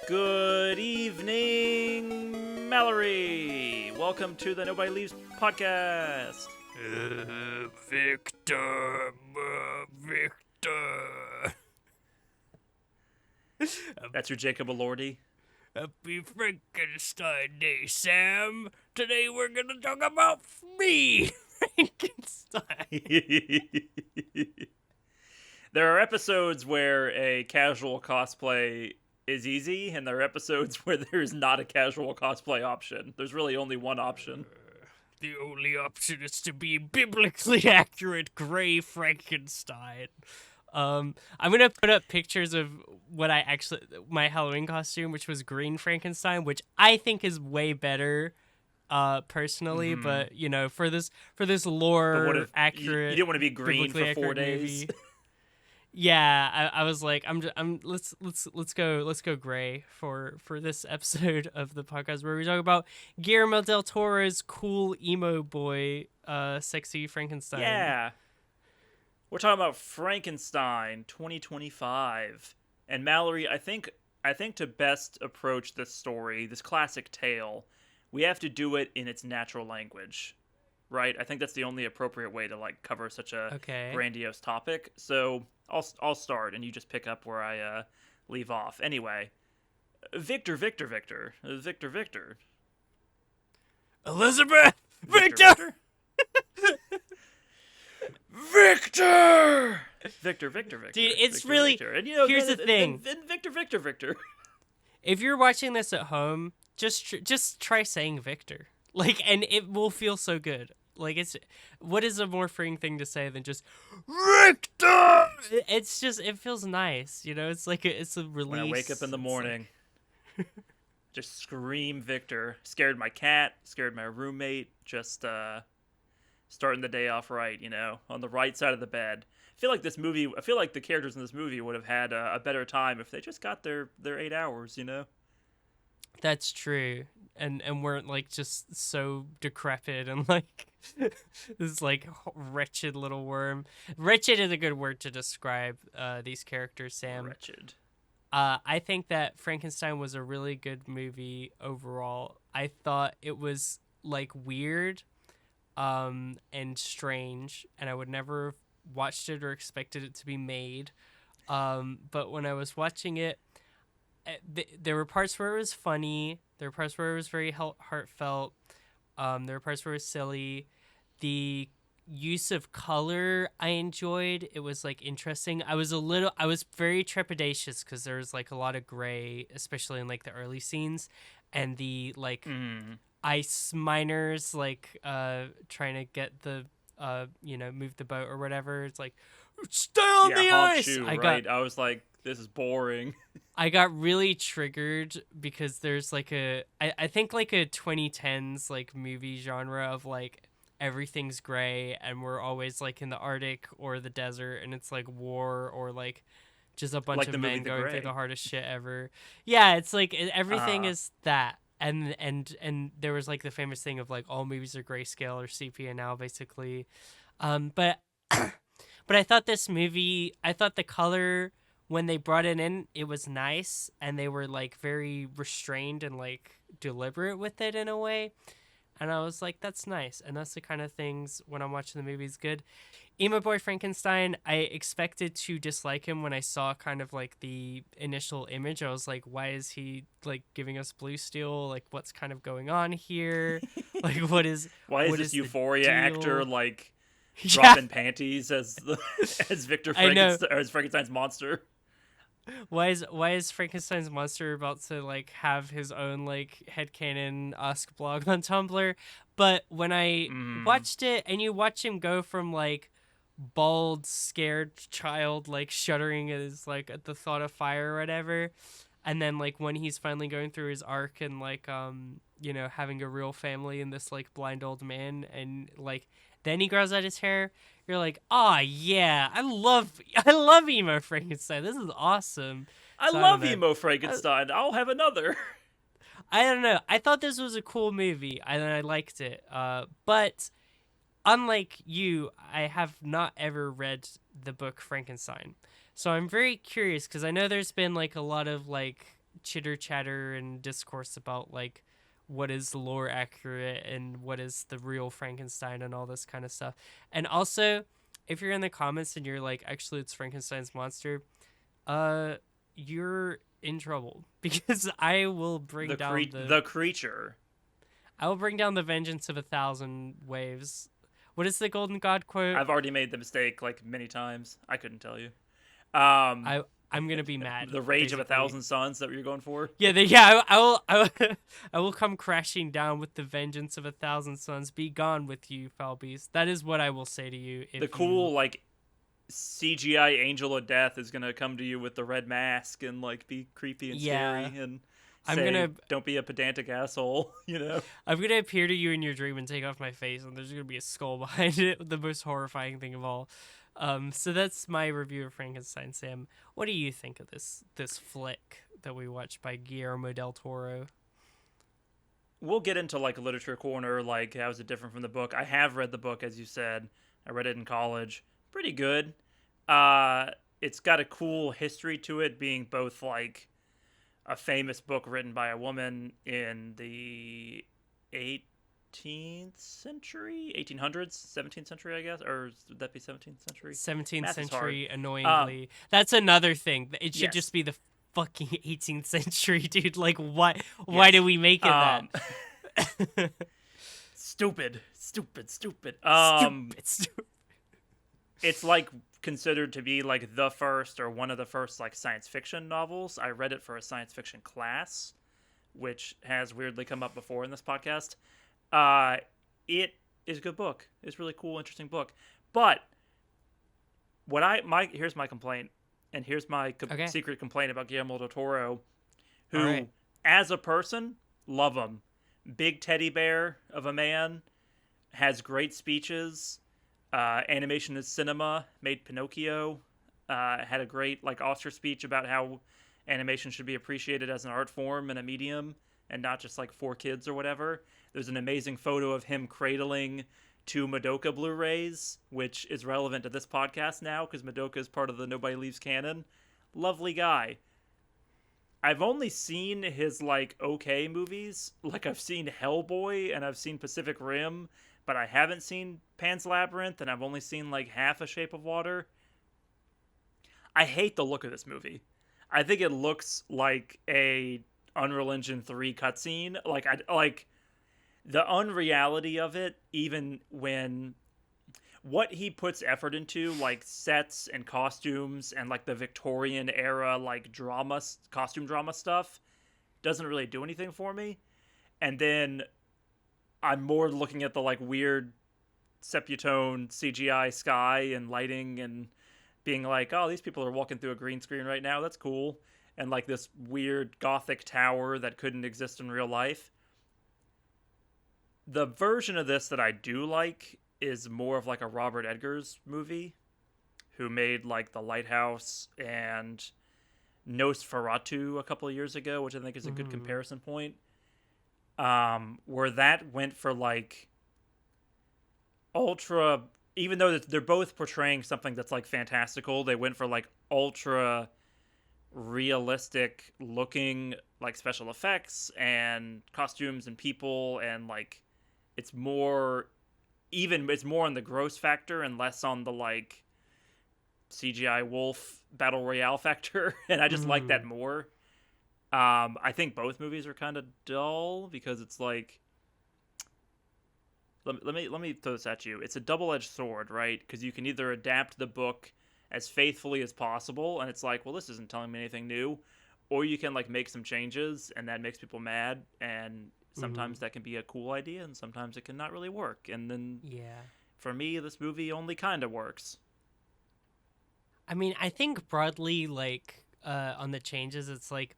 Good evening, Mallory. Welcome to the Nobody Leaves podcast. Victor. That's your Jacob Elordi. Happy Frankenstein Day, Sam. Today we're gonna talk about me, Frankenstein. There are episodes where a casual cosplay is easy, and there are episodes where there's not a casual cosplay option. There's really only one option. The only option is to be biblically accurate gray Frankenstein. I'm gonna put up pictures of what my Halloween costume, which was green Frankenstein, which I think is way better, personally. Mm-hmm. But you know, for this lore accurate, you didn't want to be green for 4 days. Yeah, I was like, let's go gray for this episode of the podcast where we talk about Guillermo del Toro's cool emo boy, sexy Frankenstein. Yeah. We're talking about Frankenstein 2025. And Mallory, I think to best approach this story, this classic tale, we have to do it in its natural language. Right? I think that's the only appropriate way to cover such a grandiose topic. So I'll start and you just pick up where I leave off. Anyway, Victor. Elizabeth! Victor! Victor. Dude, it's really... Victor. And, you know, here's the thing. Victor. If you're watching this at home, just try saying Victor. And it will feel so good. What is a more freeing thing to say than just Victor? It feels nice, you know. It's a release. When I wake up in the morning, just scream Victor. Scared my cat, scared my roommate. Just starting the day off right, you know, on the right side of the bed. I feel like the characters in this movie would have had a better time if they just got their 8 hours, you know. That's true. And weren't just so decrepit and this wretched little worm. Wretched is a good word to describe these characters, Sam. Wretched. I think that Frankenstein was a really good movie overall. I thought it was weird and strange, and I would never have watched it or expected it to be made. But when I was watching it, there were parts where it was funny. There were parts where it was very heartfelt. There were parts where it was silly. The use of color I enjoyed. It was interesting. I was very trepidatious because there was a lot of gray, especially in the early scenes, and the ice miners trying to get the move the boat or whatever. It's stay on the ice. I was like, this is boring. I got really triggered because there's I think a 2010s movie genre of everything's gray and we're always in the Arctic or the desert and it's war or just a bunch of men going through the hardest shit ever. Yeah, it's everything is that. And there was the famous thing of all movies are grayscale or sepia now basically. But I thought this movie, the color when they brought it in, it was nice, and they were very restrained and deliberate with it in a way, and I was that's nice, and that's the kind of things when I'm watching the movie is good. Emo Boy Frankenstein, I expected to dislike him when I saw kind of the initial image. I was why is he giving us blue steel? What's kind of going on here? Why is this Euphoria actor dropping panties as Victor Frankenstein or as Frankenstein's monster? Why is Frankenstein's monster about to have his own headcanon Ask blog on Tumblr? But when I watched it, and you watch him go from bald, scared child shuddering at the thought of fire or whatever, and then when he's finally going through his arc and having a real family and this blind old man, and then he grows out his hair. You're oh yeah, I love emo Frankenstein. This is awesome. I love emo Frankenstein. I'll have another. I don't know. I thought this was a cool movie, and I liked it. But unlike you, I have not ever read the book Frankenstein. So I'm very curious because I know there's been a lot of chitter chatter and discourse about like what is lore accurate and what is the real Frankenstein and all this kind of stuff. And also, if you're in the comments and you're like, actually, it's Frankenstein's monster, uh, you're in trouble because I will bring down The creature. I will bring down the vengeance of 1,000 waves. What is the Golden God quote? I've already made the mistake like many times. I couldn't tell you. Um, I'm gonna be mad. the rage of Basically. 1,000 suns that you're going for. Yeah, I will come crashing down with the vengeance of 1,000 suns. Be gone with you, foul beast. That is what I will say to you. If The cool like CGI angel of death is gonna come to you with the red mask and like be creepy and scary and say, "Don't be a pedantic asshole," you know. I'm gonna appear to you in your dream and take off my face, and there's gonna be a skull behind it. The most horrifying thing of all. So that's my review of Frankenstein. Sam, what do you think of this flick that we watched by Guillermo del Toro? We'll get into like literature corner, like how is it different from the book. I have read the book, as you said. I read it in college. Pretty good. It's got a cool history to it, being both like a famous book written by a woman in the 18th century, 1800s, 17th century, I guess, or would that be 17th century? 17th Math is century, hard. annoyingly. That's another thing. It should Yes. just be the fucking 18th century, dude. Like, why do we make it that? Stupid. Stupid. It's like considered to be like the first or one of the first like science fiction novels. I read it for a science fiction class, which has weirdly come up before in this podcast. It is a good book. It's a really cool, interesting book. But here's my complaint, and here's my secret complaint about Guillermo del Toro, who, as a person, love him. Big teddy bear of a man, has great speeches. Animation is cinema, made Pinocchio, had a great like Oscar speech about how animation should be appreciated as an art form and a medium and not just like for kids or whatever. There's an amazing photo of him cradling 2 Madoka Blu-rays, which is relevant to this podcast now because Madoka is part of the Nobody Leaves canon. Lovely guy. I've only seen his like okay movies. Like I've seen Hellboy and I've seen Pacific Rim, but I haven't seen Pan's Labyrinth, and I've only seen like half A Shape of Water. I hate the look of this movie. I think it looks like a Unreal Engine 3 cutscene. Like the unreality of it, even when what he puts effort into, like sets and costumes and like the Victorian era like costume drama stuff, doesn't really do anything for me. And then I'm more looking at the like weird sepia-tone CGI sky and lighting and being like, oh, these people are walking through a green screen right now. That's cool. And like this weird gothic tower that couldn't exist in real life. The version of this that I do like is more of like a Robert Eggers movie, who made like The Lighthouse and Nosferatu a couple of years ago, which I think is a good comparison point. Where that went for like ultra, even though they're both portraying something that's like fantastical, they went for like ultra realistic looking like special effects and costumes and people, and like it's more on the gross factor and less on the like CGI wolf battle royale factor, and I just like that more. I think both movies are kind of dull because it's like, let me throw this at you. It's a double-edged sword, right? Because you can either adapt the book as faithfully as possible, and it's like, well, this isn't telling me anything new, or you can like make some changes, and that makes people mad, and sometimes that can be a cool idea, and sometimes it can not really work. And then, for me, this movie only kind of works. I mean, I think broadly, like on the changes, it's like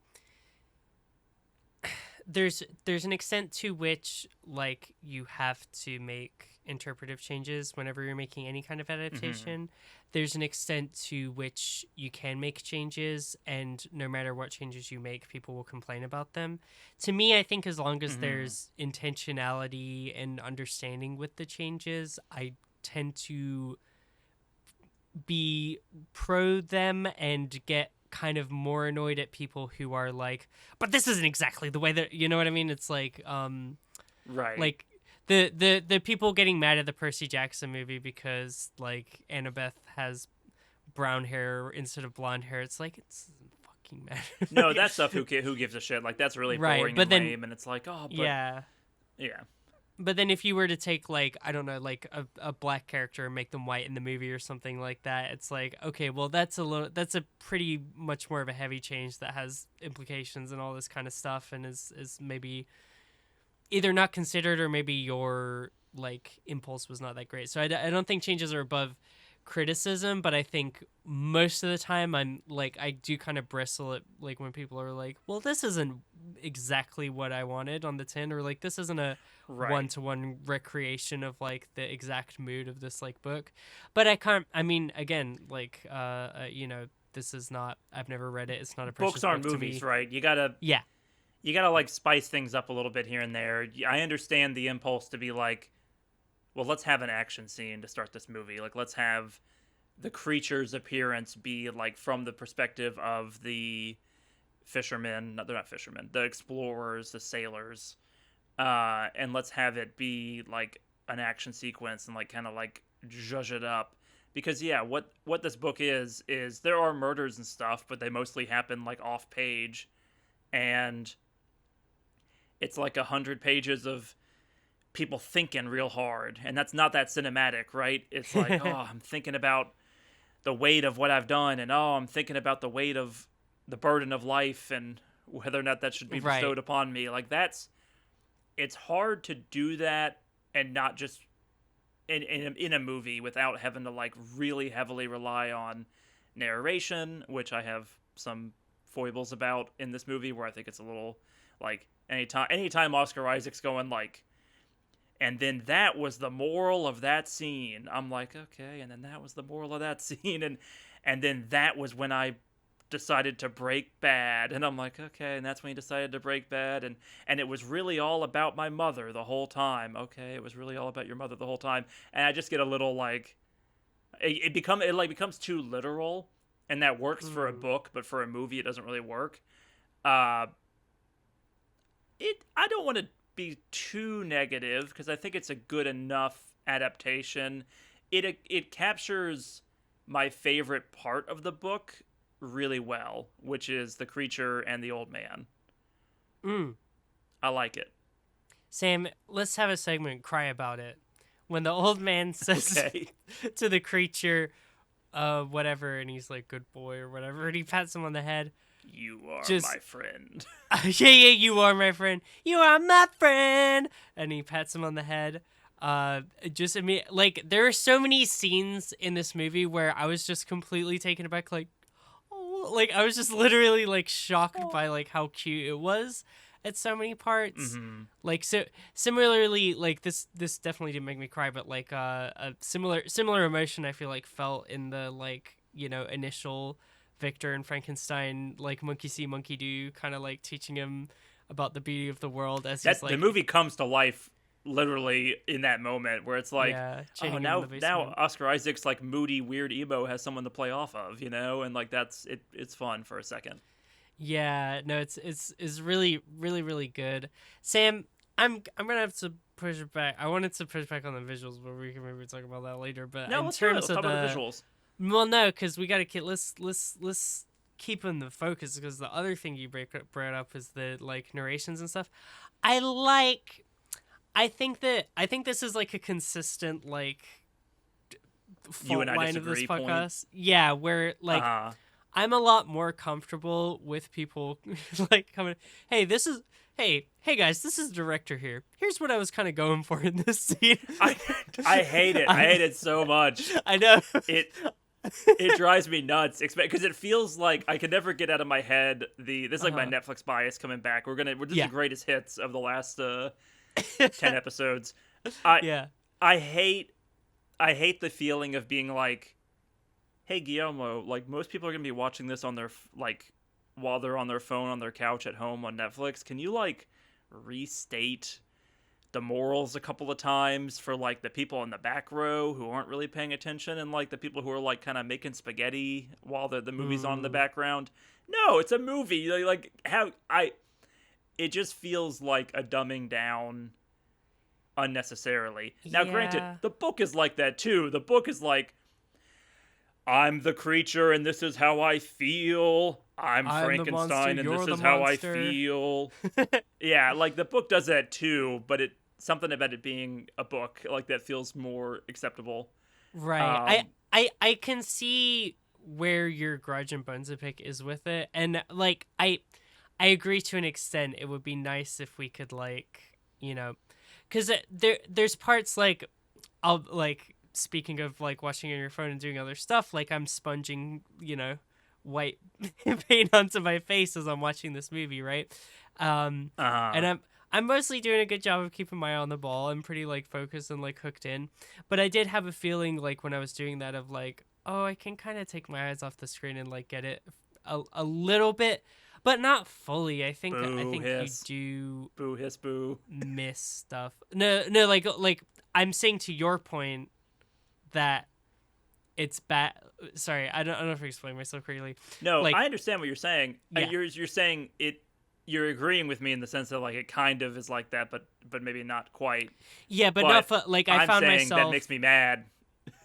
there's an extent to which like you have to make interpretive changes whenever you're making any kind of adaptation. There's an extent to which you can make changes, and no matter what changes you make, people will complain about them. To me, I think as long as there's intentionality and understanding with the changes, I tend to be pro them and get kind of more annoyed at people who are like, but this isn't exactly the way that, you know what I mean? It's like, Right. like the people getting mad at the Percy Jackson movie because like Annabeth has brown hair instead of blonde hair. It's like, it's fucking matter. No, Like, that stuff, who gives a shit? Like, that's really right, boring but and then lame, and it's like, oh, but yeah. yeah. But then if you were to take like, I don't know, like a black character and make them white in the movie or something like that, it's like, okay, well that's a pretty much more of a heavy change that has implications and all this kind of stuff, and is maybe either not considered or maybe your like impulse was not that great. So I don't think changes are above criticism, but I think most of the time I'm like, I do kind of bristle at like when people are like, well, this isn't exactly what I wanted on the tin, or like this isn't a Right. one-to-one recreation of like the exact mood of this like book. But I can't, I mean, again, like you know, this is not, I've never read it, it's not a Books precious aren't book to movies, me. right? Yeah. You gotta like spice things up a little bit here and there. I understand the impulse to be like, well, let's have an action scene to start this movie. Like, let's have the creature's appearance be like from the perspective of the fishermen. No, they're not fishermen. The explorers, the sailors. And let's have it be like an action sequence and like kind of like zhuzh it up. Because yeah, what this book is there are murders and stuff, but they mostly happen like off page, and it's like 100 pages of people thinking real hard, and that's not that cinematic, right? It's like, oh, I'm thinking about the weight of what I've done, and oh, I'm thinking about the weight of the burden of life and whether or not that should be Right. bestowed upon me. Like, it's hard to do that and not just in a movie without having to like really heavily rely on narration, which I have some foibles about in this movie, where I think it's a little like anytime Oscar Isaac's going like, and then that was the moral of that scene, I'm like, okay, and then that was the moral of that scene, and then that was when I decided to break bad, and I'm like, okay, and that's when he decided to break bad, and it was really all about my mother the whole time. Okay, it was really all about your mother the whole time. And I just get a little like, it like becomes too literal, and that works for a Mm. book, but for a movie it doesn't really work. uh I don't want to be too negative, because I think it's a good enough adaptation. It captures my favorite part of the book really well, which is the creature and the old man. Mm. I like it. Sam, let's have a segment, cry about it. When the old man says Okay. to the creature, whatever, and he's like, good boy, or whatever, and he pats him on the head. You are Just, my friend. yeah, you are my friend. You are my friend. And he pats him on the head. Just, I mean, like, there are so many scenes in this movie where I was just completely taken aback, like, oh, like, I was just literally, like, shocked by, like, how cute it was at so many parts. Mm-hmm. Like, so similarly, like this definitely didn't make me cry, but like a similar emotion I feel like felt in the, like, you know, initial Victor and Frankenstein, like, monkey see monkey do, kind of like teaching him about the beauty of the world as he's That the like, movie comes to life literally in that moment, where it's like, yeah, oh, chaining him in the now basement. Oscar Isaac's like moody weird emo has someone to play off of, and like that's it. It's fun for a second. Yeah, no, it's really really good. Sam, I'm gonna have to push it back. I wanted to push back on the visuals, but we can maybe talk about that later. But No, in let's do it. terms Let's of talk about the the, visuals. well, no, because we gotta keep, let's keep in the focus, because the other thing you brought up is the, like, narrations and stuff. I like. I think this is like a consistent, like, You fault and I line of this disagree point. podcast. Yeah, where like Uh-huh. I'm a lot more comfortable with people like coming, hey, this is, hey guys, this is the director here. Here's what I was kind of going for in this scene. I I hate it. I hate it so much. I know. It it drives me nuts, because it feels like I can never get out of my head this is like my Uh-huh. Netflix bias coming back. This is the Yeah. greatest hits of the last 10 episodes. I Yeah. I hate the feeling of being like, hey Guillermo, like most people are gonna be watching this on their like while they're on their phone on their couch at home on Netflix. Can you like restate the morals a couple of times for like the people in the back row who aren't really paying attention, and like the people who are like kind of making spaghetti while the movie's on in the background. No, it's a movie. Like how it just feels like a dumbing down unnecessarily. Now, granted, the book is like that too. The book is like, I'm the creature and this is how I feel. I'm Frankenstein and this is how I feel. Yeah, like the book does that too, but something about it being a book like that feels more acceptable. Right. I can see where your grudge and bones to pick is with it, and like I agree to an extent. It would be nice if we could like, you know, because there's parts like I'll like, speaking of like watching on your phone and doing other stuff, like I'm sponging, you know, white paint onto my face as I'm watching this movie, right? And I'm mostly doing a good job of keeping my eye on the ball. I'm pretty like focused and like hooked in, but I did have a feeling like when I was doing that of like, oh, I can kind of take my eyes off the screen and like get it a little bit, but not fully. I think hiss. You do boo hiss boo miss stuff. No, like I'm saying to your point that it's bad. Sorry, I don't know if I explained myself correctly. No, like, I understand what you're saying. Yeah. You're saying it. You're agreeing with me in the sense that like it kind of is like that, but maybe not quite. Yeah, but not for, like I found saying myself. that makes me mad.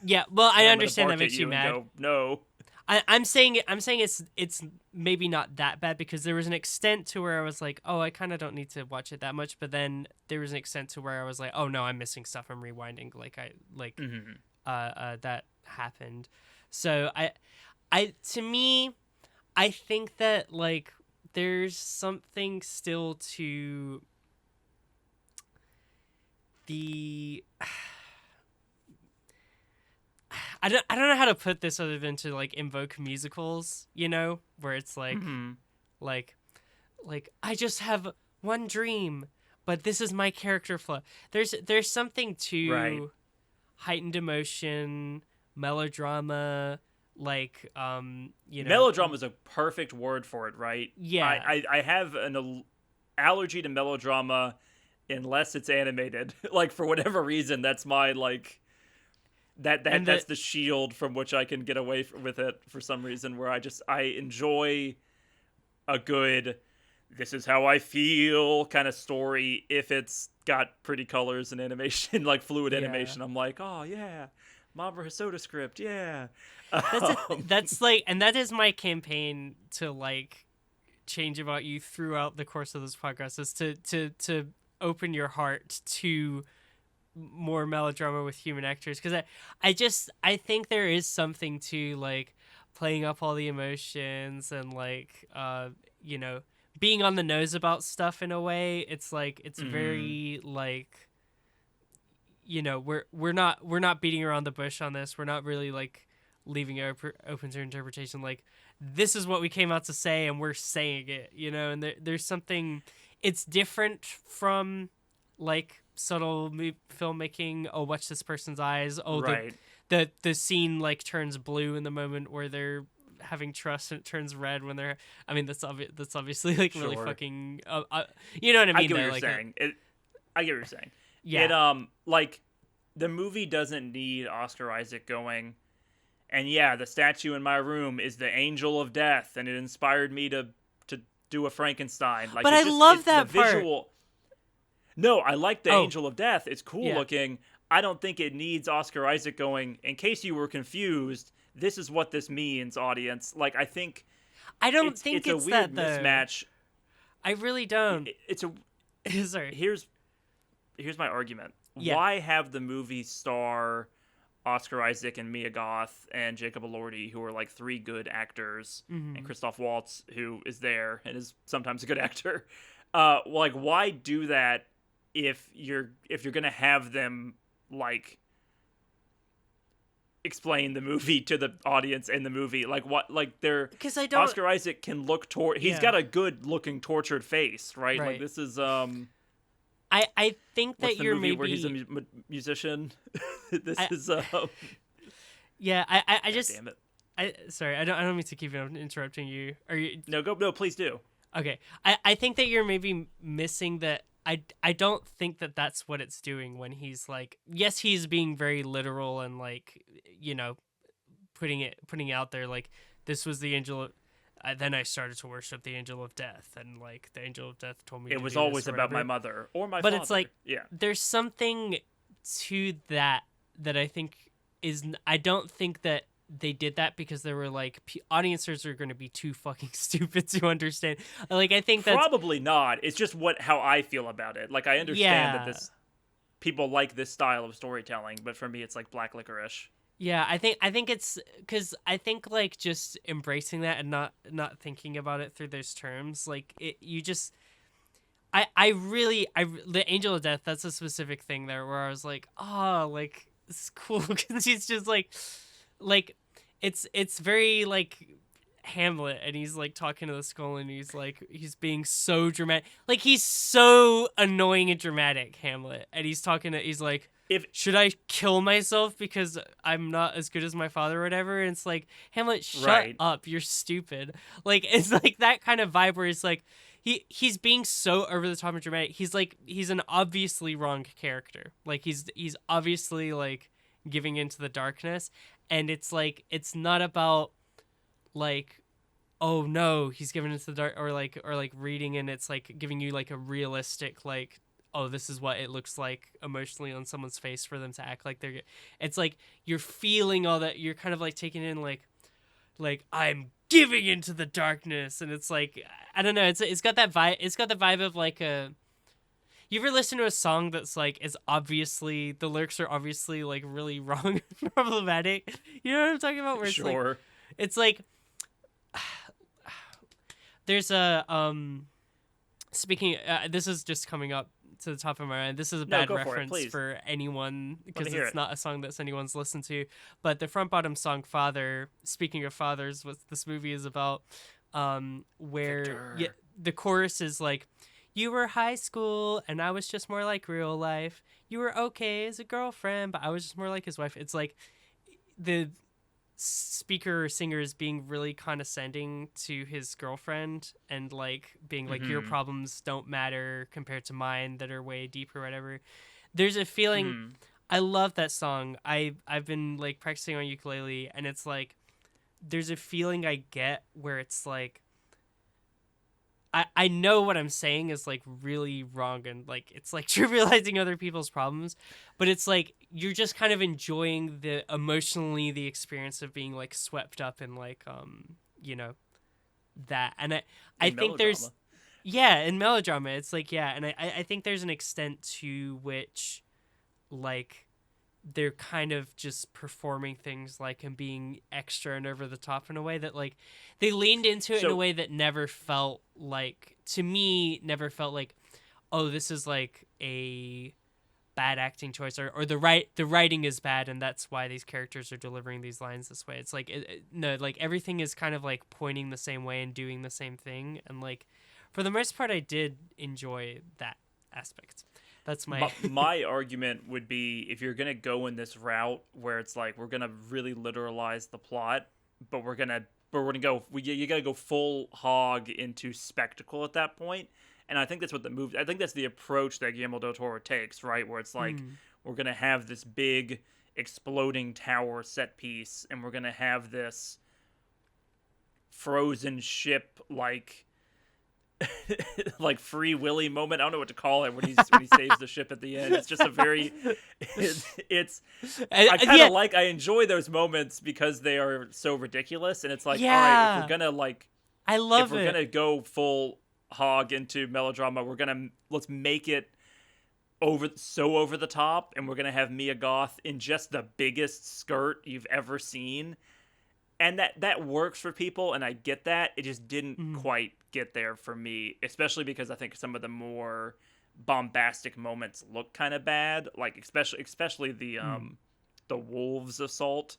Yeah, well, I understand that makes you mad. Go, no. I'm saying it's maybe not that bad, because there was an extent to where I was like, oh, I kind of don't need to watch it that much, but then there was an extent to where I was like, oh no, I'm missing stuff. I'm rewinding. That happened. So to me, I think that like there's something still to the I don't know how to put this other than to like invoke musicals, you know, where it's like like I just have one dream, but this is my character flow. There's something to heightened emotion, melodrama, like you know, melodrama is a perfect word for it, right? Yeah. I have an allergy to melodrama unless it's animated. Like for whatever reason, that's my like that's the shield from which I can get away with it for some reason, where I enjoy a good this is how I feel kind of story if it's got pretty colors and animation, like fluid animation. I'm like, oh yeah, Mabra Hosoda script, yeah. That's like, and that is my campaign to like change about you throughout the course of this podcast, is to open your heart to more melodrama with human actors, because I think there is something to like playing up all the emotions and like you know, being on the nose about stuff in a way. It's like it's very like, you know, we're not beating around the bush on this. We're not really like leaving it open to interpretation. Like, this is what we came out to say and we're saying it, you know. And there's something, it's different from like subtle filmmaking. Oh, watch this person's eyes. Oh, right. the scene like turns blue in the moment where they're having trust, and it turns red when they're. I mean, that's obviously like really fucking. You know what I mean? I get what you're saying. I get what you're saying. Yeah. It like the movie doesn't need Oscar Isaac going, and yeah, the statue in my room is the Angel of Death, and it inspired me to do a Frankenstein. Like, but I love that the part. Visual. No, I like the Angel of Death. It's cool looking. I don't think it needs Oscar Isaac going, in case you were confused, this is what this means, audience. Like, I think it's a weird mismatch. I really don't. It's a Sorry. Here's my argument. Yeah. Why have the movie star Oscar Isaac and Mia Goth and Jacob Elordi, who are like three good actors, and Christoph Waltz, who is there and is sometimes a good actor? Like, why do that if you're gonna have them like explain the movie to the audience in the movie? Like, what, like, they're, because I don't. Oscar Isaac can look he's got a good looking tortured face, right? Like, this is I think that the you're movie maybe where he's a musician. This is yeah, I just damn it. Sorry, I don't mean to keep interrupting you. Are you? No, please do. Okay, I think that you're maybe missing that. I don't think that that's what it's doing when he's like, yes, he's being very literal and like, you know, putting out there like this was the angel of, then I started to worship the angel of death, and like the angel of death told me It to was do this always or about my whatever. mother or my But it's father. like Yeah. there's something to that that I think I don't think that they did that because they were like audiences are going to be too fucking stupid to understand. Like I think that's Probably not. It's just how I feel about it. Like I understand that yeah. this people like this style of storytelling, but for me it's like black licorice. Yeah, I think it's because I think like just embracing that and not thinking about it through those terms, like it, you just the Angel of Death. That's a specific thing there where I was like, oh, like it's cool because he's just like it's very like Hamlet, and he's like talking to the skull, and he's being so dramatic, like he's so annoying and dramatic, Hamlet, and he's like, If should I kill myself because I'm not as good as my father or whatever? And it's like, Hamlet, shut right. up, you're stupid. Like it's like that kind of vibe where it's like he's being so over the top and dramatic. He's an obviously wrong character. Like he's obviously like giving into the darkness, and it's like it's not about like, oh no, he's giving into the dark, or like reading, and it's like giving you like a realistic like, oh, this is what it looks like emotionally on someone's face for them to act like they're, it's like you're feeling all that, you're kind of like taking in like I'm giving into the darkness, and it's like I don't know, it's got that vibe, it's got the vibe of like a, you ever listen to a song that's like is obviously the lyrics are obviously like really wrong and problematic, you know what I'm talking about, where Sure. it's like there's a speaking this is just coming up to the top of my mind. This is a No, bad go for it, reference please. for anyone Let me because hear it's it. not a song that's anyone's listened to. But the front bottom song "Father," speaking of fathers, what this movie is about, where Victor. the chorus is like, "You were high school and I was just more like real life. You were okay as a girlfriend, but I was just more like his wife." It's like the speaker or singer is being really condescending to his girlfriend and like being like, your Mm-hmm. problems don't matter compared to mine that are way deeper or whatever. There's a feeling, Mm. I love that song. I've been like practicing on ukulele, and it's like there's a feeling I get where it's like I know what I'm saying is like really wrong, and like it's like trivializing other people's problems, but it's like you're just kind of enjoying the experience of being like swept up in like you know, that. And I In think there's, melodrama. yeah, in melodrama it's like, yeah, and I think there's an extent to which like they're kind of just performing things like and being extra and over the top in a way that like they leaned into it in a So way that never felt like, to me, never felt like, oh, this is like a bad acting choice, or the writing is bad and that's why these characters are delivering these lines this way. It's like no, like everything is kind of like pointing the same way and doing the same thing, and like for the most part I did enjoy that aspect. That's my my argument would be if you're gonna go in this route where it's like we're gonna really literalize the plot, but we're gonna go you gotta go full hog into spectacle at that point. And I think that's what the movie. I think that's the approach that Guillermo del Toro takes, right? Where it's like mm, we're gonna have this big exploding tower set piece, and we're gonna have this frozen ship like Free Willy moment. I don't know what to call it when he saves the ship at the end. It's just a very it's I kind yeah, of I enjoy those moments because they are so ridiculous, and it's like, all right, yeah, I if love we're it. gonna go full hog into melodrama, let's make it over the top, and we're gonna have Mia Goth in just the biggest skirt you've ever seen, and that works for people, and I get that. It just didn't Mm, quite get there for me, especially because I think some of the more bombastic moments look kind of bad, like especially mm. the wolves assault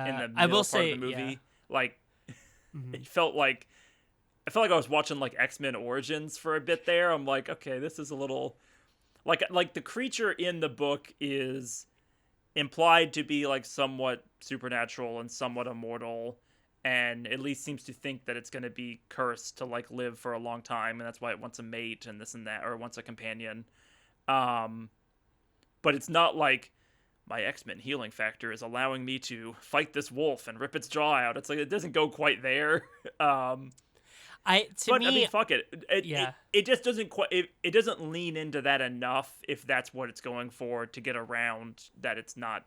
in Yeah, the I will middle part of the say, yeah. movie. Like Mhm. it felt like I was watching like X-Men Origins for a bit there. I'm like, okay, this is a little like the creature in the book is implied to be like somewhat supernatural and somewhat immortal, and at least seems to think that it's going to be cursed to like live for a long time, and that's why it wants a mate and this and that, or wants a companion. Um, but it's not like my X-Men healing factor is allowing me to fight this wolf and rip its jaw out. It's like it doesn't go quite there. To But I mean, me, fuck it. yeah. It just doesn't quite. It doesn't lean into that enough if that's what it's going for to get around that it's not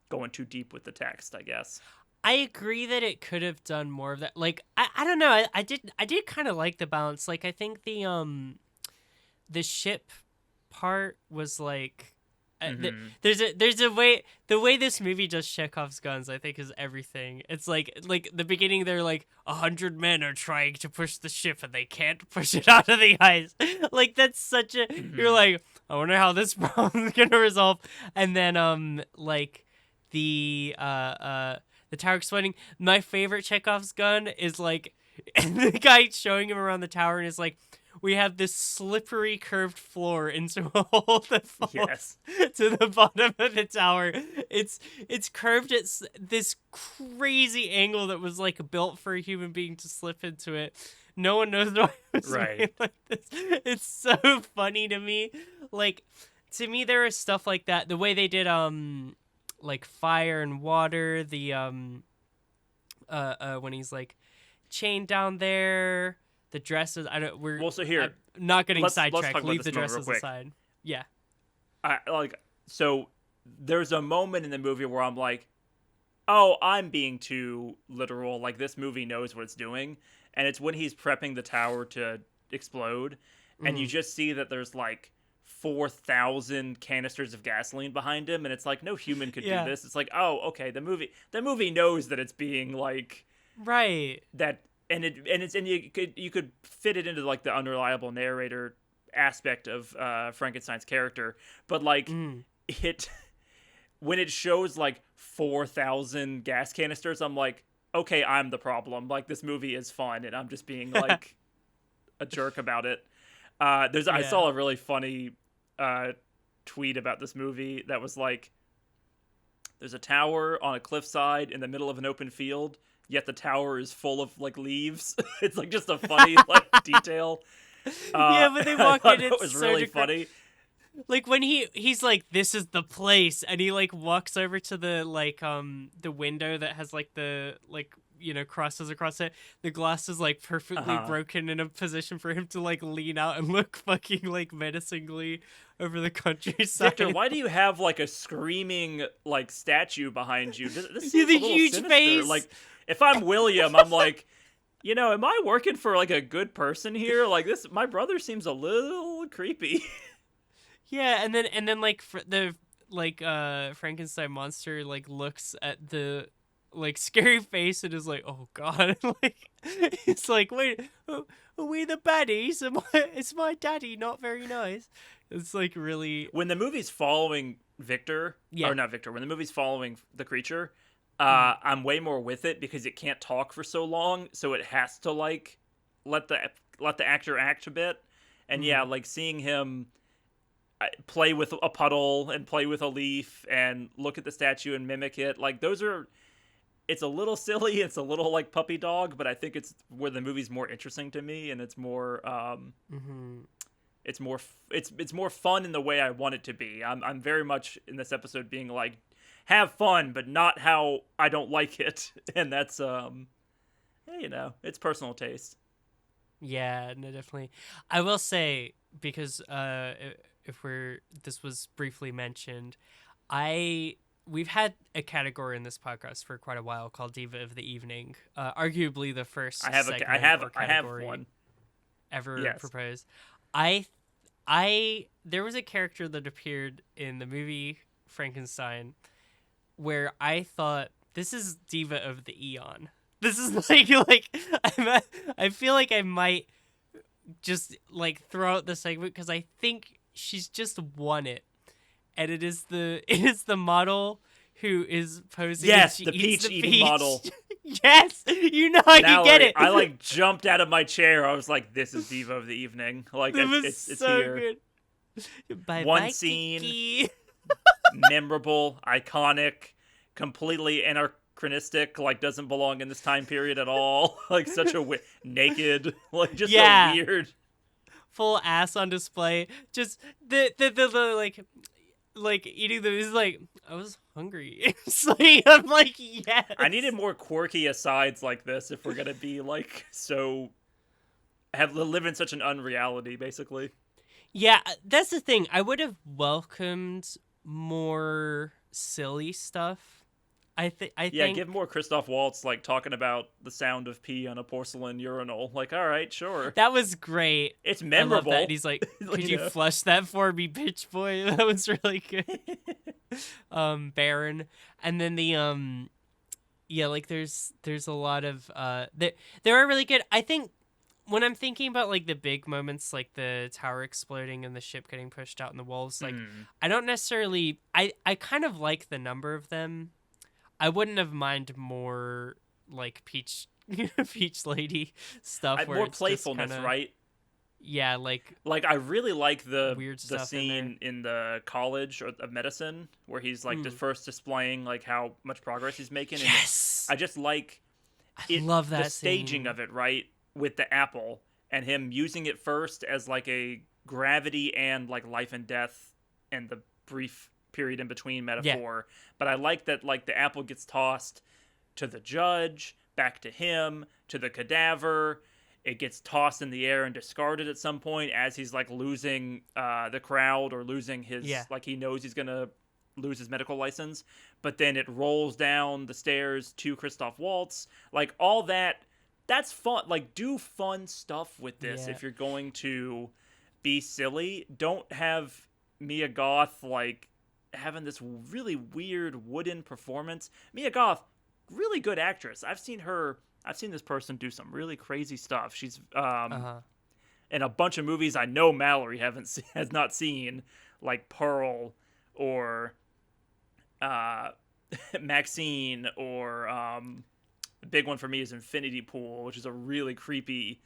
going too deep with the text, I guess. I agree that it could have done more of that. Like I don't know. I did kind of like the balance. Like I think the ship part was like there's a way the way this movie does Chekhov's guns I think is everything. It's like the beginning they're like 100 men are trying to push the ship and they can't push it out of the ice. Like that's such a you're like I wonder how this problem's gonna resolve. And then like the tower exploding. My favorite Chekhov's gun is like the guy showing him around the tower and is like, we have this slippery curved floor into a hole that falls to the bottom of the tower. It's curved at this crazy angle that was like built for a human being to slip into it. No one knows why it was made like this. It's so funny to me. Like to me there is stuff like that. The way they did like fire and water, the when he's like chained down there, the dresses. I don't. So here, I'm not getting sidetracked. Let's Leave the dresses aside. Yeah. So there's a moment in the movie where I'm like, oh, I'm being too literal. Like this movie knows what it's doing, and it's when he's prepping the tower to explode, and you just see that there's like 4,000 canisters of gasoline behind him, and it's like no human could do this. It's like, oh, okay, the movie knows that it's being like that. And you could fit it into like the unreliable narrator aspect of Frankenstein's character, but like it when it shows like 4,000 gas canisters, I'm like, okay, I'm the problem. Like this movie is fun, and I'm just being like a jerk about it. I saw a really funny tweet about this movie that was like, there's a tower on a cliffside in the middle of an open field, yet the tower is full of like leaves. It's like just a funny like detail. But they walk in. It was really funny. Like when he's like, this is the place, and he like walks over to the like the window that has like the like crosses across it. The glass is like perfectly broken in a position for him to like lean out and look fucking like menacingly over the countryside. Victor, why do you have like a screaming like statue behind you? This seems the huge sinister. Face. Like if I'm William, I'm like, am I working for like a good person here? Like this, my brother seems a little creepy. Yeah, and then like the like Frankenstein monster like looks at the like scary face and is like, oh god. Like it's like, wait, are we the baddies? Is my daddy not very nice? It's like really when the movie's following Victor, or not Victor, when the movie's following the creature, I'm way more with it because it can't talk for so long, so it has to like let the actor act a bit. And like seeing him play with a puddle and play with a leaf and look at the statue and mimic it, like it's a little silly, it's a little like puppy dog, but I think it's where the movie's more interesting to me, and it's more it's more fun in the way I want it to be. I'm very much in this episode being like, have fun, but not how I don't like it. And that's it's personal taste. Yeah, no, definitely. I will say, because this was briefly mentioned, we've had a category in this podcast for quite a while called Diva of the Evening. Arguably the first I have one ever proposed. There was a character that appeared in the movie Frankenstein where I thought, this is Diva of the Eon. This is like I feel like I might just like throw out the segment because I think she's just won it, and it is the model who is posing. Yes, the peach eating model. Yes, Mallory, you get it. I like jumped out of my chair. I was like, "This is Diva of the Evening." Like it's so here. Good. Bye, One scene, Kiki. memorable, iconic, completely. And anachronistic, like doesn't belong in this time period at all. Like such a naked, like just Yeah. so weird. Full ass on display. Just the like eating the is like I was hungry. It's like I'm like yes. I needed more quirky asides like this if we're gonna be like so live in such an unreality, basically. Yeah, that's the thing. I would have welcomed more silly stuff. I Yeah, think give more Christoph Waltz like talking about the sound of pee on a porcelain urinal. Like, all right, sure, that was great. it's I love memorable. that. And he's like, "Could you flush that for me, bitch boy?" That was really good. Baron, and then the yeah, like there's a lot of there are really good. I think when I'm thinking about like the big moments, like the tower exploding and the ship getting pushed out and the wolves, like I don't necessarily. I kind of like the number of them. I wouldn't have mind more like Peach Peach Lady stuff where More it's playfulness, just kinda, right? yeah, like I really like the weird stuff scene in the college of medicine where he's like just first displaying like how much progress he's making. yes, And I just like I love that the staging scene. of it, right, with the apple and him using it first as like a gravity and like life and death and the brief period in between metaphor. But I like that like the apple gets tossed to the judge, back to him, to the cadaver. It gets tossed in the air and discarded at some point as he's like losing the crowd or losing his like he knows he's gonna lose his medical license. But then it rolls down the stairs to Christoph Waltz. Like all that, that's fun. Like do fun stuff with this if you're going to be silly. Don't have Mia Goth like having this really weird wooden performance. Mia Goth, really good actress. I've seen this person do some really crazy stuff. She's in a bunch of movies I know Mallory has not seen, like Pearl or Maxine, or the big one for me is Infinity Pool, which is a really creepy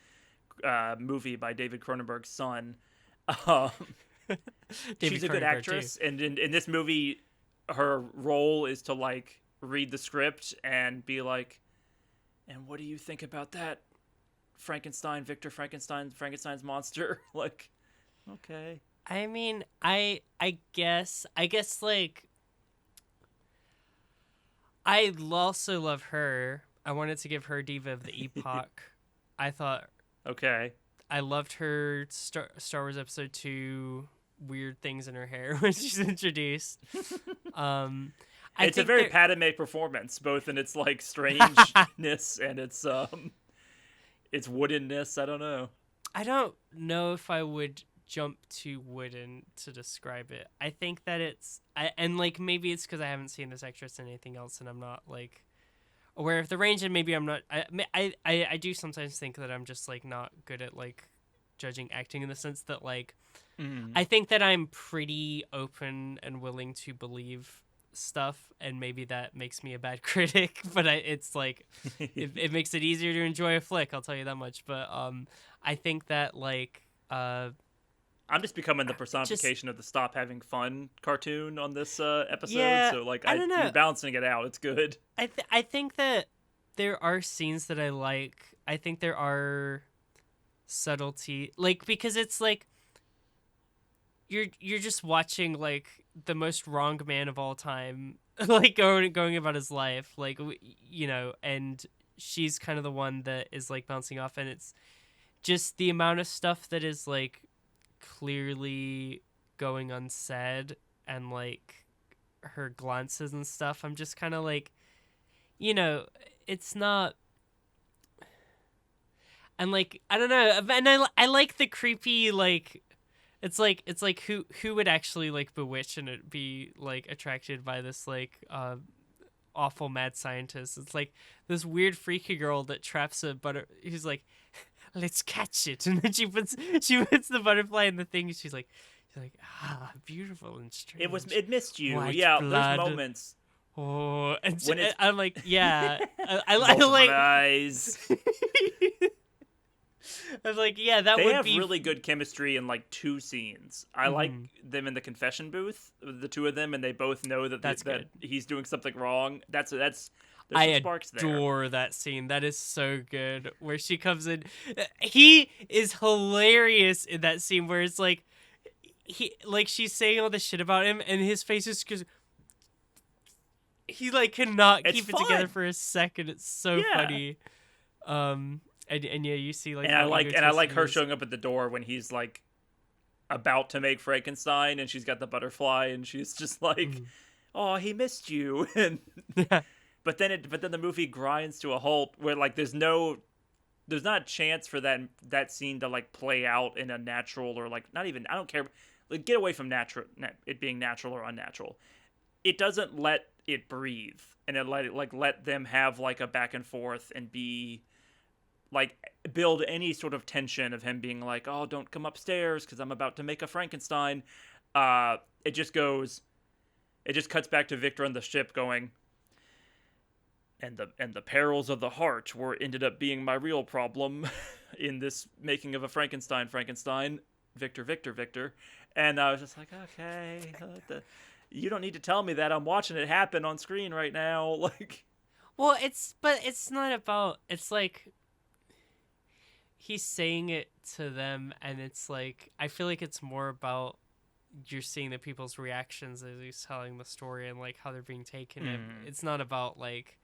movie by David Cronenberg's son. She's a good actress, and in this movie, her role is to like read the script and be like, "And what do you think about that, Victor Frankenstein's monster?" Like, okay. I mean, I guess like I also love her. I wanted to give her Diva of the Epoch. I thought okay. I loved her Star Wars Episode 2 weird things in her hair when she's introduced. It's a very Padme performance, both in its like strangeness and its woodenness. I don't know. I don't know if I would jump to wooden to describe it. I think that and like maybe it's because I haven't seen this actress in anything else and I'm not like aware of the range, and maybe I'm not. I do sometimes think that I'm just like not good at like judging acting in the sense that like I think that I'm pretty open and willing to believe stuff, and maybe that makes me a bad critic, but it's like it makes it easier to enjoy a flick, I'll tell you that much. But I think that like I'm just becoming the personification of the Stop Having Fun cartoon on this episode. Yeah, so like I don't know. You're balancing it out. It's good. I think that there are scenes that I like. I think there are subtlety, like, because it's like you're just watching like the most wrong man of all time like going about his life, like, you know, and she's kind of the one that is like bouncing off, and it's just the amount of stuff that is like clearly going unsaid, and like her glances and stuff. I'm just kind of like, you know, it's not. And like I don't know, and I like the creepy like. It's like who would actually like bewitch and be like attracted by this like awful mad scientist. It's like this weird freaky girl that traps a who's like, let's catch it, and then she puts the butterfly in the thing. She's like beautiful and strange. It missed you. White yeah, blood. There's moments. Oh, and I'm like, yeah, I like eyes. I was like, yeah, that they would have be really good chemistry in like two scenes. I like them in the confession booth, the two of them, and they both know that That's good. he's doing something wrong. That's There's some I sparks there. adore that scene. That is so good. Where she comes in, he is hilarious in that scene. Where it's like she's saying all this shit about him, and his face is just he like cannot It's keep it together fun. for a second. It's so Yeah. funny. And yeah, you see like And I how like and I like egotistic he her is. showing up at the door when he's like about to make Frankenstein, and she's got the butterfly, and she's just like, Mhm. "Oh, he missed you." And but then the movie grinds to a halt where like there's not a chance for that scene to like play out in a natural or like not even I don't care like get away from it being natural or unnatural. It doesn't let it breathe, and let them have like a back and forth and be like build any sort of tension of him being like, "Oh, don't come upstairs because I'm about to make a Frankenstein." It just goes. It just cuts back to Victor on the ship going, and the perils of the heart were ended up being my real problem in this making of a Frankenstein. Victor. And I was just like, okay, you don't need to tell me that. I'm watching it happen on screen right now. Like, Well, it's not about. It's like he's saying it to them, and it's like I feel like it's more about you're seeing the people's reactions as he's telling the story and like how they're being taken. It's not about like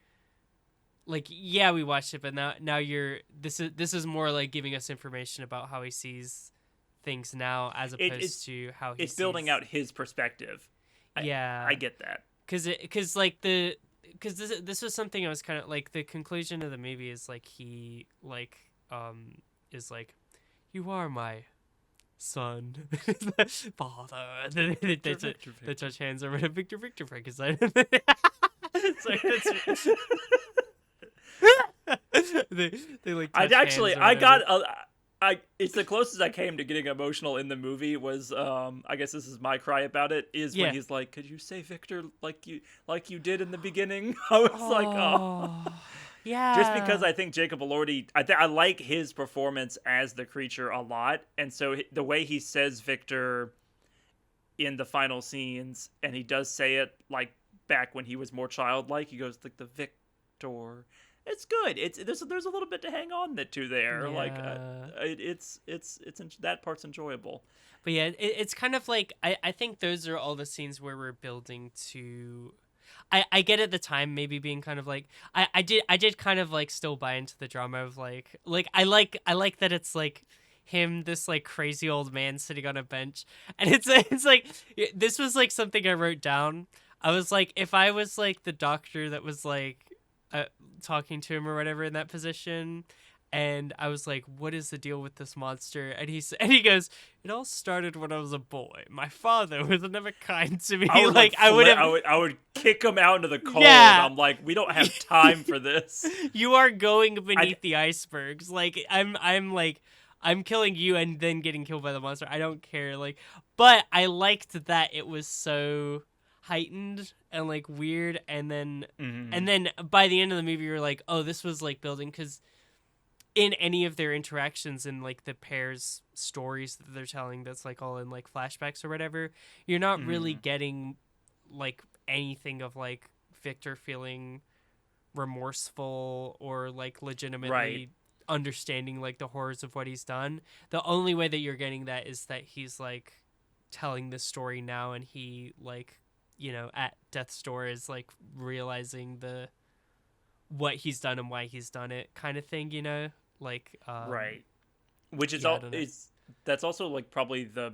yeah, we watched it, but now you're this is more like giving us information about how he sees things now as opposed it's to how he it's building sees. out his perspective. I Yeah, get that. because like because this was something I was kind of like the conclusion of the movie is like he like is like you are my son, father. And then they touch hands over to Victor Frankenstein. Sorry, that's they like I touch actually hands or I whatever. got I it's the closest I came to getting emotional in the movie was I guess this is my cry about it is when Yeah. he's like, "Could you say Victor like you did in the beginning?" I was like, "Oh." Oh, Just because yeah. I think Jacob Elordi, I like his performance as the creature a lot, and so the way he says Victor in the final scenes, and he does say it like back when he was more childlike. He goes like the Victor. It's good. There's a little bit to hang on to there. Like Yeah. that part's enjoyable. But yeah, it's kind of like I think those are all the scenes where we're building to. I get at the time maybe being kind of like I did kind of like still buy into the drama of like I like that it's like him this like crazy old man sitting on a bench and it's like this was like something I wrote down. I was like if I was like the doctor that was like uh, talking to him or whatever in that position, and I was like, "What is the deal with this monster?" And he goes, "It all started when I was a boy. My father was never kind to me. I would like Like I would flip. have, I would kick him out into the cold. yeah. I'm like, we don't have time for this. You are going I beneath the icebergs. Like I'm like I'm killing you and then getting killed by the monster. I don't care. Like, but I liked that it was so heightened and like weird, mm-hmm. and then by the end of the movie, you're like, oh, this was like building because in any of their interactions in like the pair's stories that they're telling that's like all in like flashbacks or whatever, you're not really Mm-hmm. getting like anything of like Victor feeling remorseful or like Right. legitimately understanding like the horrors of what he's done. The only way that you're getting that is that he's like telling this story now and he like at death's door is like realizing the what he's done and why he's done it kind of thing, like Right. Which is yeah, I all don't know. is that's also like probably the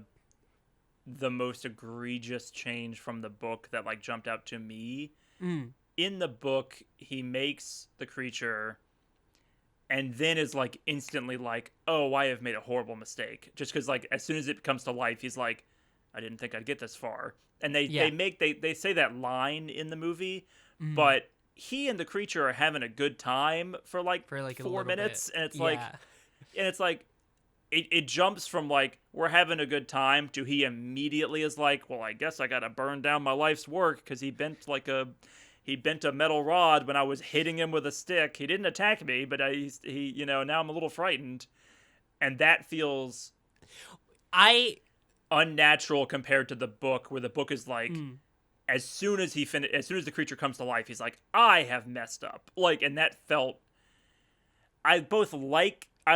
most egregious change from the book that like jumped out to me. Mm. In the book, he makes the creature and then is like instantly like, "Oh, I have made a horrible mistake." Just cuz like as soon as it comes to life, he's like, "I didn't think I'd get this far." And Yeah. they say that line in the movie, Mm. but he and the creature are having a good time for like For like a 4 little bit. minutes, and Yeah. it's like it jumps from like we're having a good time to he immediately is like, well, I guess I gotta burn down my life's work because he bent a metal rod when I was hitting him with a stick. He didn't attack me, but now I'm a little frightened, and that feels I unnatural compared to the book, where the book is like mm. as soon as as soon as the creature comes to life, he's like, I have messed up. Like, and that felt, I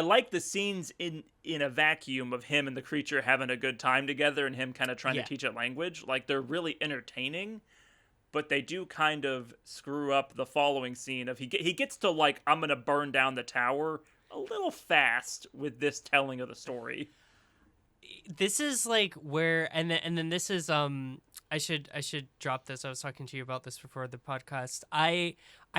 like the scenes in a vacuum of him and the creature having a good time together and him kind of trying to Yeah. teach it language. Like, they're really entertaining, but they do kind of screw up the following scene of he gets to, like, I'm gonna burn down the tower a little fast with this telling of the story. This is like where, and then this is I should drop this. I was talking to you about this before the podcast. I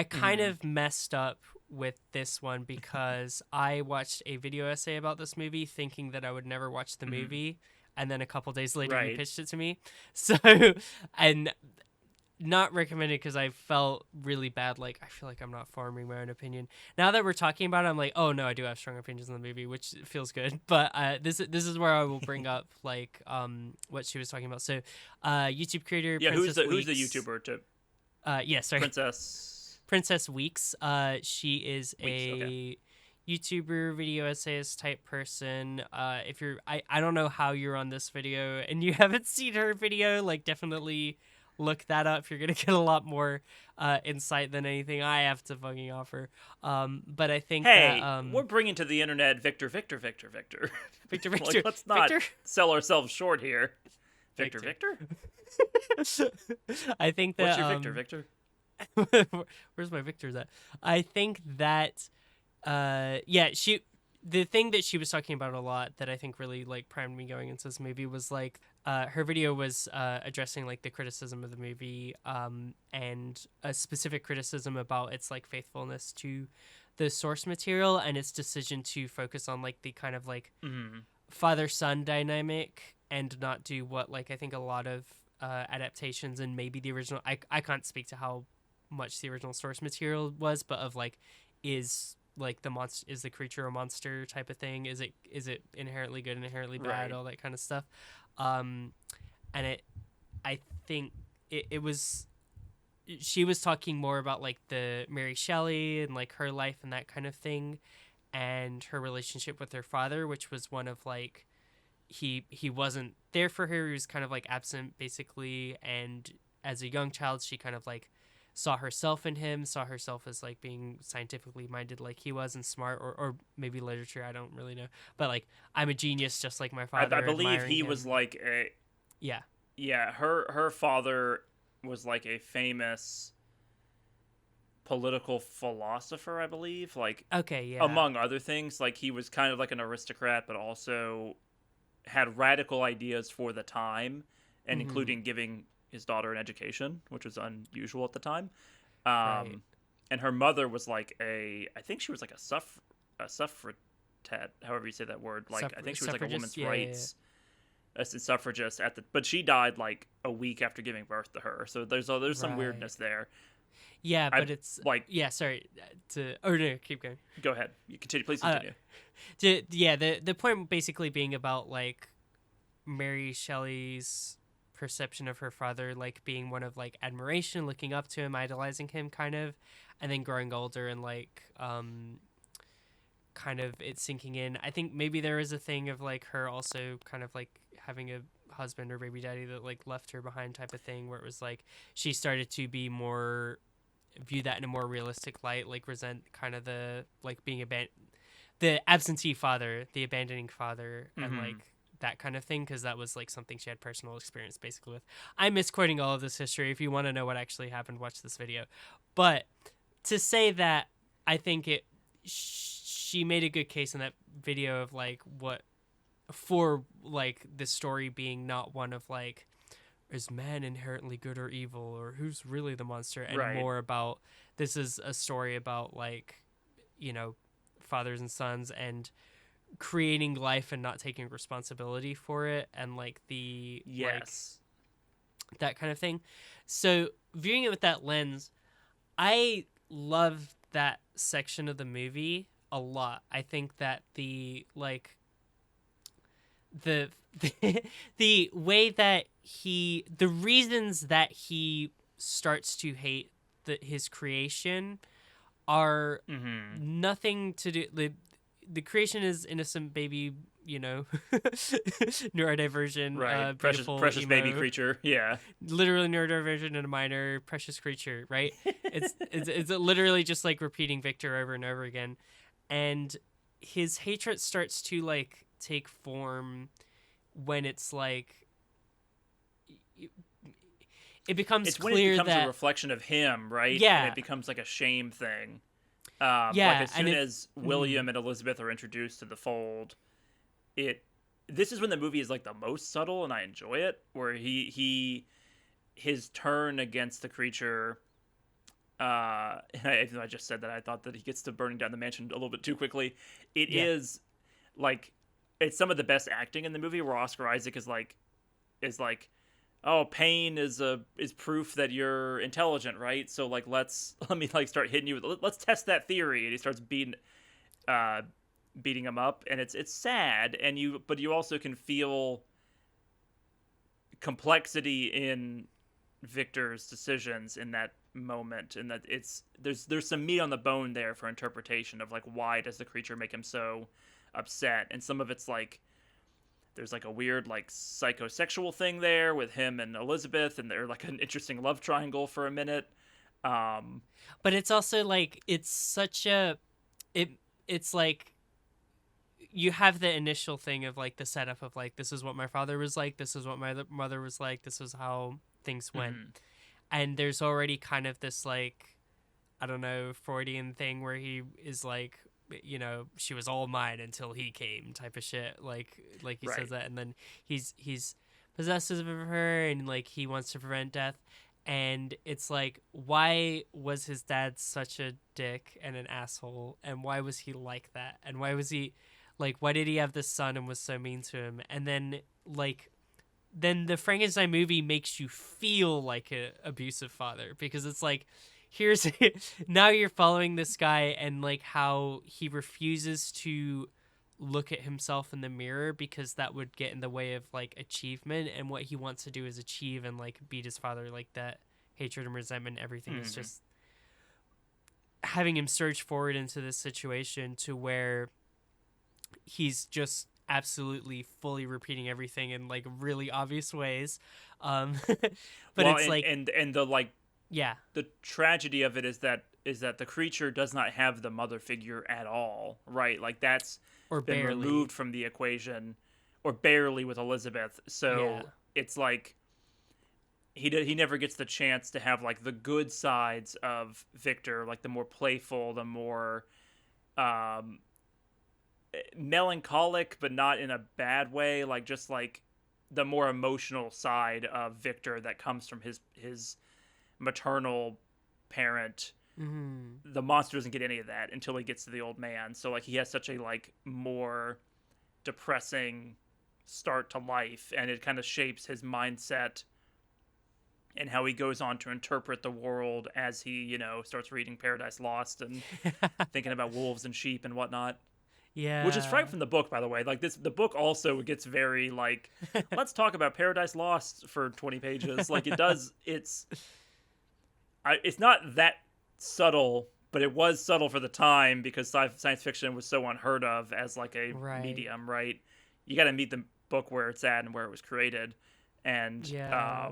kind Mm-hmm. of messed up with this one because I watched a video essay about this movie thinking that I would never watch the Mm-hmm. movie, and then a couple days later you Right. pitched it to me. So, and not recommended because I felt really bad. Like, I feel like I'm not forming my own opinion. Now that we're talking about it, I'm like, oh no, I do have strong opinions on the movie, which feels good. But this is where I will bring up like what she was talking about. So, YouTube creator Yeah. Princess Who's the Weeks. YouTuber to Yeah, sorry, Princess Princess Weeks. She is Weeks? Okay. a YouTuber, video essayist type person. If you're, I don't know how you're on this video and you haven't seen her video, like definitely look that up. You're gonna get a lot more insight than anything I have to fucking offer. But I think that Hey, we're bringing to the internet Victor, Victor, Victor, Victor. Victor, Like, Victor, let's not Victor, sell ourselves short here. Victor, Victor. Victor? I think What's that your Victor, Victor? where's my Victor's at? I think that yeah, the thing that she was talking about a lot that I think really like primed me going into this movie was like her video was addressing like the criticism of the movie and a specific criticism about its like faithfulness to the source material and its decision to focus on like the kind of like Mm-hmm. father son dynamic and not do what like I think a lot of adaptations and maybe the original I can't speak to how much the original source material was, but of like is like the monster is the creature a monster type of thing, is it inherently good, inherently bad, Right. all that kind of stuff. um and I think it was she was talking more about like the Mary Shelley and like her life and that kind of thing and her relationship with her father, which was one of like he wasn't there for her. He was kind of like absent basically, and as a young child she kind of like saw herself in him, saw herself as like being scientifically minded like he was and smart, or maybe literature, I don't really know, but like I'm a genius just like my I father, believe admiring he was him. like a Yeah. yeah. Her father was like a famous political philosopher, I believe. Like, Okay. Yeah. among other things, like he was kind of like an aristocrat, but also had radical ideas for the time, and Mm-hmm. including giving his daughter an education, which was unusual at the time. Right. And her mother was like I think she was like a suffragette, however you say that word. Like, I think she was like a Suffragist. women's Yeah, yeah, yeah. rights a suffragist but she died like a week after giving birth to her. So there's some Right. weirdness there. Yeah, I but it's like yeah. Sorry to. Oh no, keep going. Go ahead. You continue. Please Uh, continue. yeah. The point basically being about like Mary Shelley's perception of her father like being one of like admiration, looking up to him, idolizing him, kind of, and then growing older and like kind of it sinking in. I think maybe there is a thing of like her also kind of like having a husband or baby daddy that like left her behind type of thing where it was like she started to be more view that in a more realistic light, like resent kind of the like being the absentee father, the abandoning father, and Mm-hmm. like that kind of thing, because that was like something she had personal experience basically with. I'm misquoting all of this history. If you want to know what actually happened, watch this video. But to say that, I think she made a good case in that video of like what for like the story being not one of like is man inherently good or evil or who's really the monster, and Right. more about this is a story about like you know fathers and sons and creating life and not taking responsibility for it, and like the like Yes. that kind of thing. So viewing it with that lens, I love that section of the movie a lot. I think that the like the the way that the reasons that he starts to hate his creation are Mm-hmm. nothing to do the creation is innocent baby neurodivergent, Right. beautiful Precious baby emo, creature. Yeah. literally neurodivergent and a minor precious creature, right? It's literally just like repeating Victor over and over again, and his hatred starts to like take form when it's like it becomes It's when it clear becomes a that reflection of him, right? And yeah, it becomes like a shame thing. Like yeah, as and soon it as mhm. William and Elizabeth are introduced to the fold, it this is when the movie is like the most subtle, and I enjoy it. Where his turn against the creature. Even though I just said that, I thought that he gets to burning down the mansion a little bit too quickly. It Yeah, is like it's some of the best acting in the movie, where Oscar Isaac is like, oh, pain is proof that you're intelligent, right? So like let me like start hitting you with, let's test that theory, and he starts uh beating him up, and it's sad, and you also can feel complexity in Victor's decisions in that moment, and that there's some meat on the bone there for interpretation of like, why does the creature make him so upset. And some of it's like there's like a weird like psychosexual thing there with him and Elizabeth, and they're like an interesting love triangle for a minute. um but it's also like it's such a it it's like you have the initial thing of like the setup of like this is what my father was like, this is what my mother was like, this is how things went, mhm. and there's already kind of this like I don't know Freudian thing where he is like she was all mine until he came type of shit like he says Right. that, and then he's possessive of her and like he wants to prevent death, and it's like why was his dad such a dick and an asshole, and why was he like that, and why was he like why did he have this son and was so mean to him, and then the Frankenstein movie makes you feel like a abusive father because it's like here's now you're following this guy and like how he refuses to look at himself in the mirror because that would get in the way of like achievement, and what he wants to do is achieve and like beat his father, like that hatred and resentment, everything is Mhm. just having him surge forward into this situation to where he's just absolutely fully repeating everything in like really obvious ways, um but Well, it's like and the like yeah, the tragedy of it is that the creature does not have the mother figure at all, right? Like that's or been barely, removed from the equation, or barely with Elizabeth. yeah. So it's like he never gets the chance to have like the good sides of Victor, like the more playful, the more um melancholic, but not in a bad way, like just like the more emotional side of Victor that comes from his maternal parent. Hmm. The monster doesn't get any of that until he gets to the old man. So like he has such a like more depressing start to life, and it kind of shapes his mindset and how he goes on to interpret the world as he, starts reading Paradise Lost and thinking about wolves and sheep and whatnot. Which is right Yeah. from the book, by the way. Like the book also gets very like, let's talk about Paradise Lost for 20 pages. Like it does. It's not that subtle, but it was subtle for the time because science fiction was so unheard of as like a Right. medium, right? You got to meet the book where it's at and where it was created, and Yeah.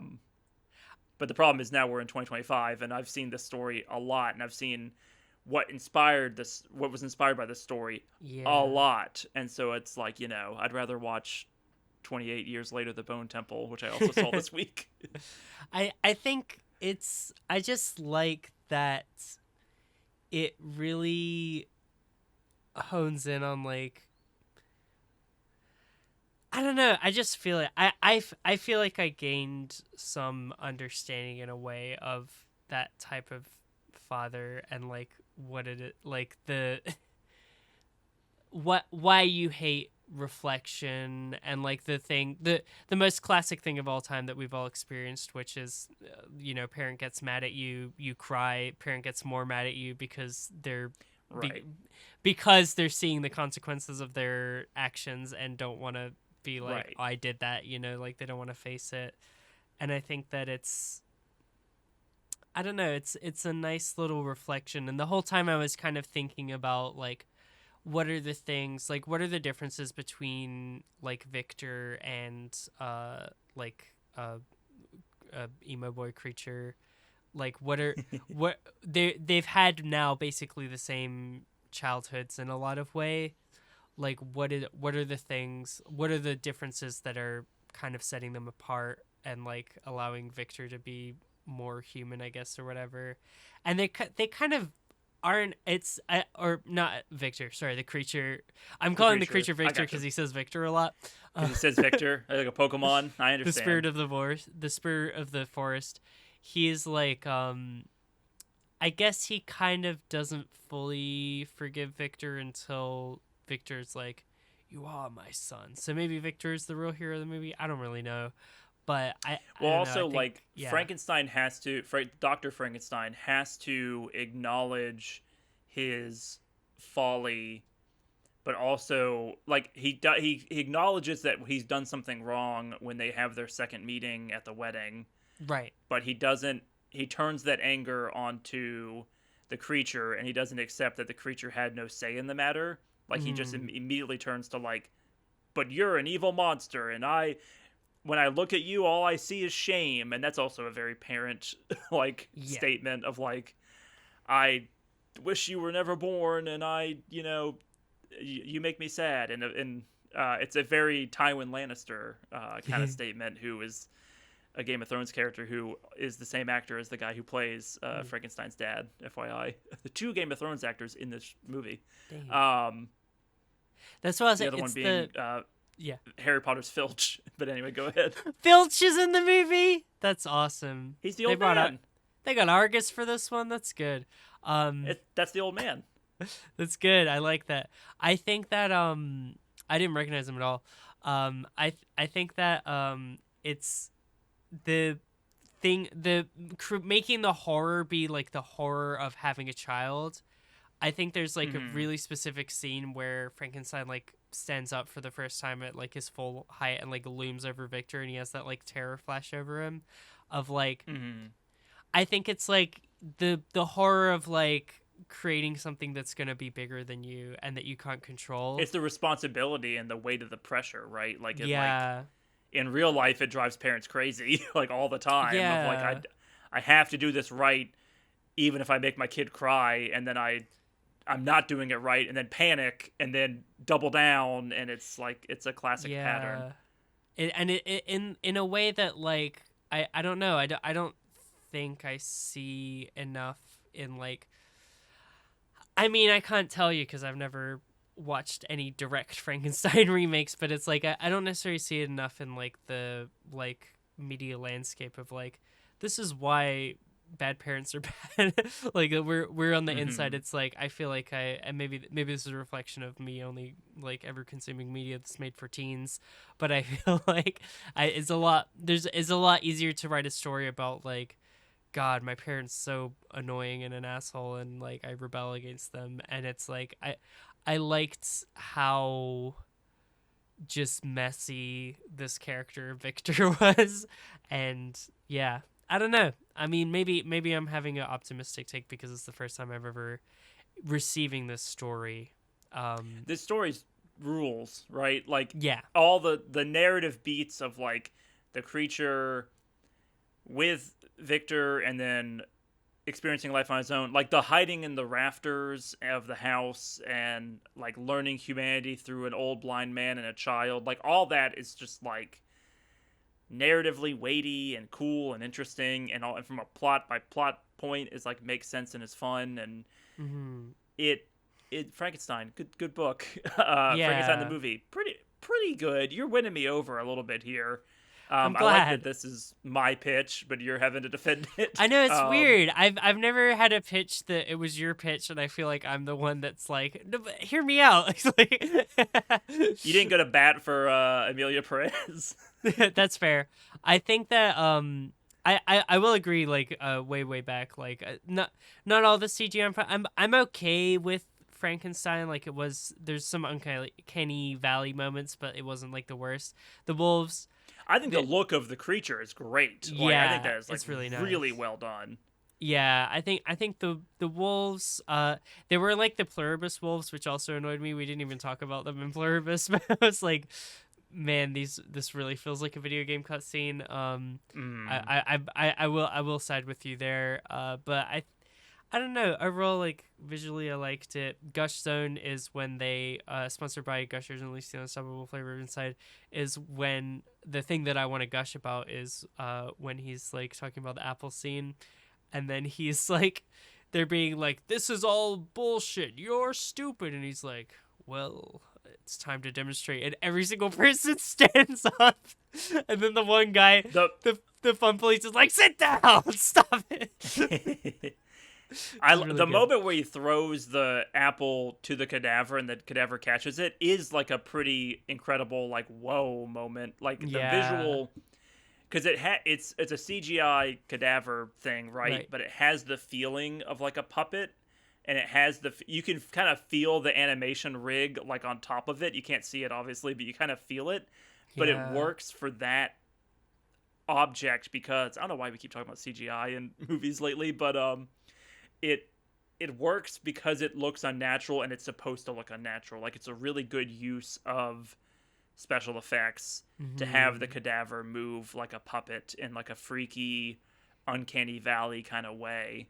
but the problem is now we're in 2025, and I've seen this story a lot, and I've seen what was inspired by this story a Yeah. lot, and so it's like I'd rather watch 28 years later the Bone Temple, which I also saw this week. I think it's I just like that it really hones in on like I don't know. I just feel it. I feel like I gained some understanding in a way of that type of father and like what it like the what why you hate reflection and like the most classic thing of all time that we've all experienced, which is parent gets mad at you, you cry, parent gets more mad at you because be, Right, because they're seeing the consequences of their actions and don't want to be like, right. oh, I did that, like they don't want to face it. And I think that it's I don't know, it's a nice little reflection, and the whole time I was kind of thinking about like what are the things, like, what are the differences between, like, Victor and, like, emo boy creature? Like, what they've had now basically the same childhoods in a lot of way. Like, what are the things, what are the differences that are kind of setting them apart and, like, allowing Victor to be more human, I guess, or whatever. And they kind of aren't, or not Victor, sorry, the creature. I'm calling the creature Victor because he says Victor a lot. Because he says Victor, like a Pokemon. I understand. The spirit of the forest. He's like, I guess he kind of doesn't fully forgive Victor until Victor's like, "You are my son." So maybe Victor is the real hero of the movie. I don't really know, but I also know, I think, Frankenstein has to, Dr. Frankenstein has to acknowledge his folly, but also like he acknowledges that he's done something wrong when they have their second meeting at the wedding. Right. But he doesn't. He turns that anger onto the creature, and he doesn't accept that the creature had no say in the matter. Like, he just immediately turns to, like, but you're an evil monster, and when I look at you, all I see is shame. And that's also a very parent, like, statement of, like, I wish you were never born, and you make me sad. And it's a very Tywin Lannister kind of statement, who is a Game of Thrones character who is the same actor as the guy who plays Frankenstein's dad, FYI. The two Game of Thrones actors in this movie. That's what I was saying. The other one being Harry Potter's Filch. But anyway, go ahead. Filch is in the movie? That's awesome. He's the old man. They got Argus for this one? That's good. That's the old man. That's good. I like that. I think that I didn't recognize him at all. I think that it's the thing, making the horror be like the horror of having a child. I think there's like a really specific scene where Frankenstein like stands up for the first time at like his full height and like looms over Victor, and he has that like terror flash over him of like I think it's like the horror of like creating something that's going to be bigger than you and that you can't control. It's the responsibility and the weight of the pressure, right? Like, yeah. In real life, it drives parents crazy, like, all the time. Yeah. Of, like, I have to do this right, even if I make my kid cry, and then I'm not doing it right, and then panic, and then double down, and it's, like, it's a classic pattern. In a way that, like, I don't know, I don't think I see enough in, like, I mean, I can't tell you because I've never watched any direct Frankenstein remakes, but it's like I don't necessarily see it enough in like the like media landscape of like, this is why bad parents are bad. Like we're on the inside. It's like I feel like and maybe this is a reflection of me only like ever consuming media that's made for teens, but I feel like it's a lot easier to write a story about like, God, my parents so annoying and an asshole, and like I rebel against them, and it's like I liked how just messy this character Victor was, and yeah, I don't know. I mean, maybe I'm having an optimistic take because it's the first time I've ever receiving this story. This story's rules, right? Like, yeah, all the narrative beats of like the creature with Victor and then experiencing life on his own, like the hiding in the rafters of the house and like learning humanity through an old blind man and a child, like all that is just like narratively weighty and cool and interesting, and from a plot by plot point is like makes sense and is fun, and it Frankenstein, good book. Frankenstein the movie, pretty good. You're winning me over a little bit here. I'm glad. I like that this is my pitch, but you're having to defend it. I know, it's weird. I've never had a pitch that it was your pitch, and I feel like I'm the one that's like, no, but hear me out. You didn't go to bat for Emilia Perez. That's fair. I think that I will agree. Like way back. Like not all the CGI. I'm okay with Frankenstein. Like it was. There's some uncanny valley moments, but it wasn't like the worst. The wolves. I think the look of the creature is great. Like, yeah, I think that is like it's really nice. Really well done. Yeah, I think the wolves, they were like the pluribus wolves, which also annoyed me. We didn't even talk about them in pluribus, but I was like, man, this really feels like a video game cutscene. Mm. I will side with you there. But I don't know. Overall, like visually, I liked it. Gush Zone is when they, sponsored by Gushers and Least the Unstoppable Flavor Inside, is when the thing that I want to gush about is when he's like talking about the apple scene, and then he's like, they're being like, "This is all bullshit. You're stupid," and he's like, "Well, it's time to demonstrate." And every single person stands up, and then the one guy, The the fun police is like, "Sit down, stop it." It's really the good. moment where he throws the apple to the cadaver and the cadaver catches it is like a pretty incredible like whoa moment. Like the Yeah. visual, because it's a CGI cadaver thing, right? Right. But it has the feeling of like a puppet, and it has you can kind of feel the animation rig like on top of it. You can't see it obviously, but you kind of feel it. But it Yeah. works for that object because I don't know why we keep talking about CGI in movies lately, but it it works because it looks unnatural and it's supposed to look unnatural. Like it's a really good use of special effects to have the Hmm. cadaver move like a puppet in like a freaky, uncanny valley kind of way.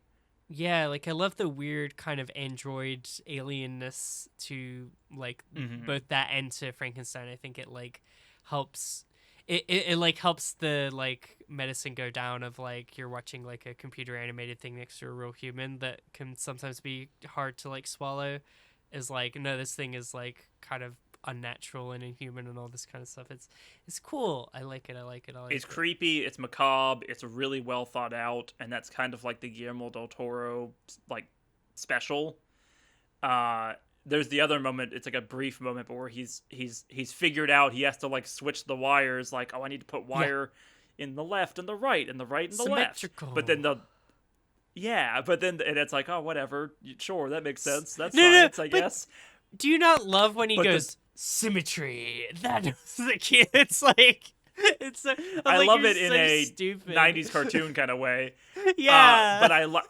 Yeah, like I love the weird kind of android alienness to like Hmm. both that and to Frankenstein. I think it like helps it like helps the like medicine go down of like you're watching like a computer animated thing next to a real human that can sometimes be hard to like swallow. Is like, no, this thing is like kind of unnatural and inhuman and all this kind of stuff. It's cool. I like it. I like it. I It's like it. creepy, it's macabre, it's really well thought out, and that's kind of like the Guillermo del Toro like special. Uh there's the other moment, it's like a brief moment, but where he's figured out he has to like switch the wires, like, oh, I need to put Yeah, wire in the left and the right and the right and the left. But then symmetrical. the yeah, but then and it's like, oh, whatever, sure, that makes sense. That's No, no, no, science, I but guess. do you not love when he But the goes symmetry? That was the kid. It's like I'm I like, love you're it in so a stupid. 90s cartoon kind of way. Yeah. But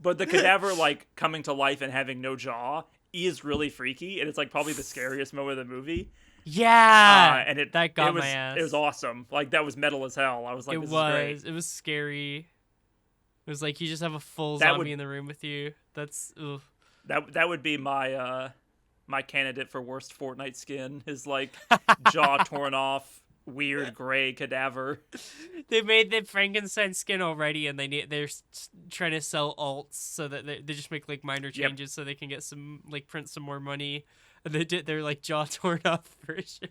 but the cadaver like coming to life and having no jaw is really freaky, and it's like probably the scariest moment of the movie. Yeah. And That it got my it was ass. awesome. Like that was metal as hell. I was like, It this is great. was. It was scary. It was like you just have a full That zombie would in the room with you. That's ugh. that would be my my candidate for worst Fortnite skin is like jaw torn off, weird gray cadaver. They made the Frankenstein skin already, and trying to sell alts so that they just make like minor Yep. changes so they can get some like print some more money. And they did their like jaw torn off version.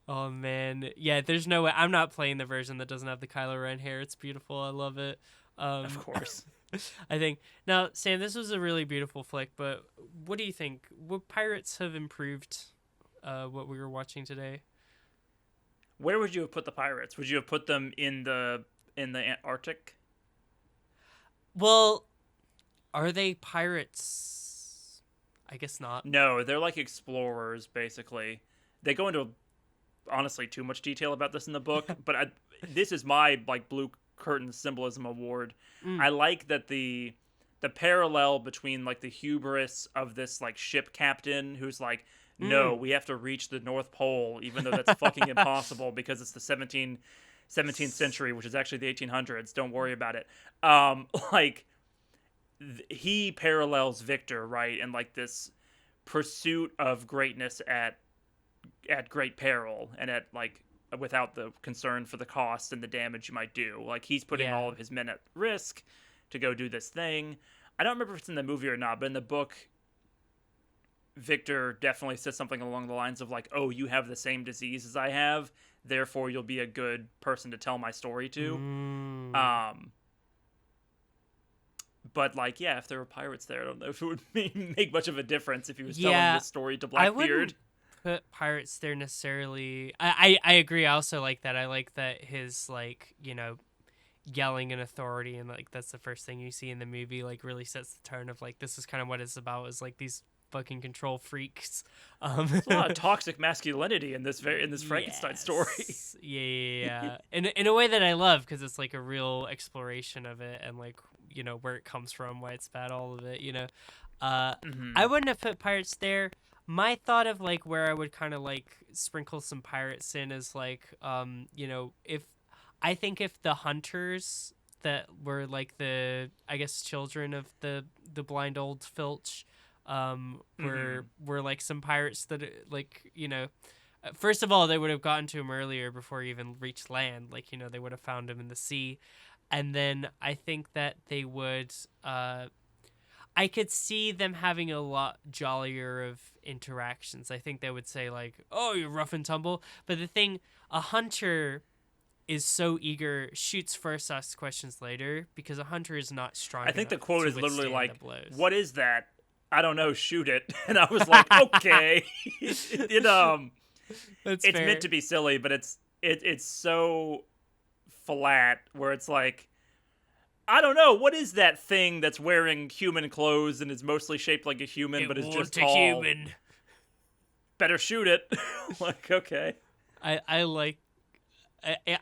Oh man, yeah. There's no way I'm not playing the version that doesn't have the Kylo Ren hair. It's beautiful. I love it. Of Um, course. I think now, Sam, this was a really beautiful flick. But what do you think? Would pirates have improved what we were watching today? Where would you have put the pirates? Would you have put them in the Antarctic? Well, are they pirates? I guess not. No, they're like explorers basically. They go into honestly too much detail about this in the book, but this is my like blue curtain symbolism award. Mm. I like that the parallel between like the hubris of this like ship captain who's like, no, Mm. we have to reach the North Pole, even though that's fucking impossible because it's the 17th century, which is actually the 1800s. Don't worry about it. Like he parallels Victor, right, and like this pursuit of greatness at great peril and at like without the concern for the cost and the damage you might do. Like he's putting all Yeah. of his men at risk to go do this thing. I don't remember if it's in the movie or not, but in the book, Victor definitely says something along the lines of like, "Oh, you have the same disease as I have, therefore you'll be a good person to tell my story to." Mm. Um, but like, yeah, if there were pirates there, I don't know if it would make much of a difference if he was telling Yeah, this story to I Blackbeard. wouldn't put pirates there necessarily. I agree. I also like that. I like that his like yelling in authority and like that's the first thing you see in the movie like really sets the tone of like this is kind of what it's about is like these fucking control freaks. There's a lot of toxic masculinity in this Frankenstein story. Yeah. In a way that I love, because it's like a real exploration of it and like, you know, where it comes from, why it's bad, all of it, you know. I wouldn't have put pirates there. My thought of like where I would kind of like sprinkle some pirates in is like, you know, if the hunters that were like the, I guess, children of the blind old Filch, were like some pirates that, like, you know, first of all, they would have gotten to him earlier before he even reached land. Like, you know, they would have found him in the sea. And then I think that they would, I could see them having a lot jollier of interactions. I think they would say like, "Oh, you're rough and tumble." But the thing, a hunter is so eager, shoots first, asks questions later, because a hunter is not strong I think the enough quote to is literally withstand like, the blows. "What is that? I don't know. Shoot it." And I was like, "Okay." You know, That's it's fair. meant to be silly, but it's so flat where it's like, I don't know, what is that thing that's wearing human clothes and is mostly shaped like a human but is just tall? Human. Better shoot it. Like, okay. I like.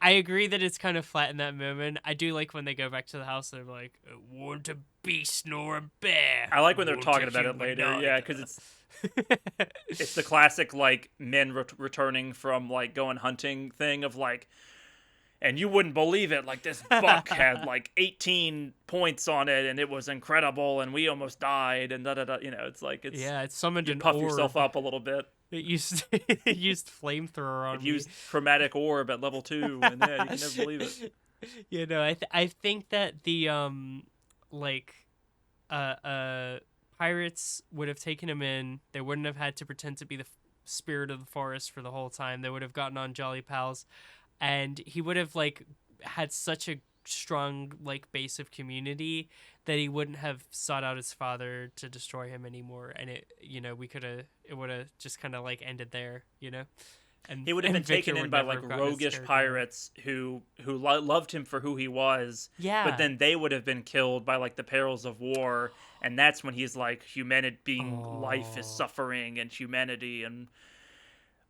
I agree that it's kind of flat in that moment. I do like when they go back to the house. They're like, "It weren't a beast nor a bear." I like when they're Weren't talking a about it human later. neither." Yeah, because it's the classic like men returning from like going hunting thing of like, and you wouldn't believe it, like this buck had like 18 points on it and it was incredible and we almost died and da-da-da. You know, it's like, it summoned you an puff orb. yourself up a little bit. It used flamethrower on It me. used chromatic orb at level 2 and yeah, you can never believe it. You know, I think that the pirates would have taken him in. They wouldn't have had to pretend to be the spirit of the forest for the whole time. They would have gotten on Jolly Pals, and he would have like had such a strong like base of community that he wouldn't have sought out his father to destroy him anymore. And it, you know, it would have just kind of like ended there, you know. And He would have been Victor taken in would by never like have gotten his roguish character. pirates who loved him for who he was. Yeah. But then they would have been killed by like the perils of war, and that's when he's like, humanity being life is suffering and humanity, and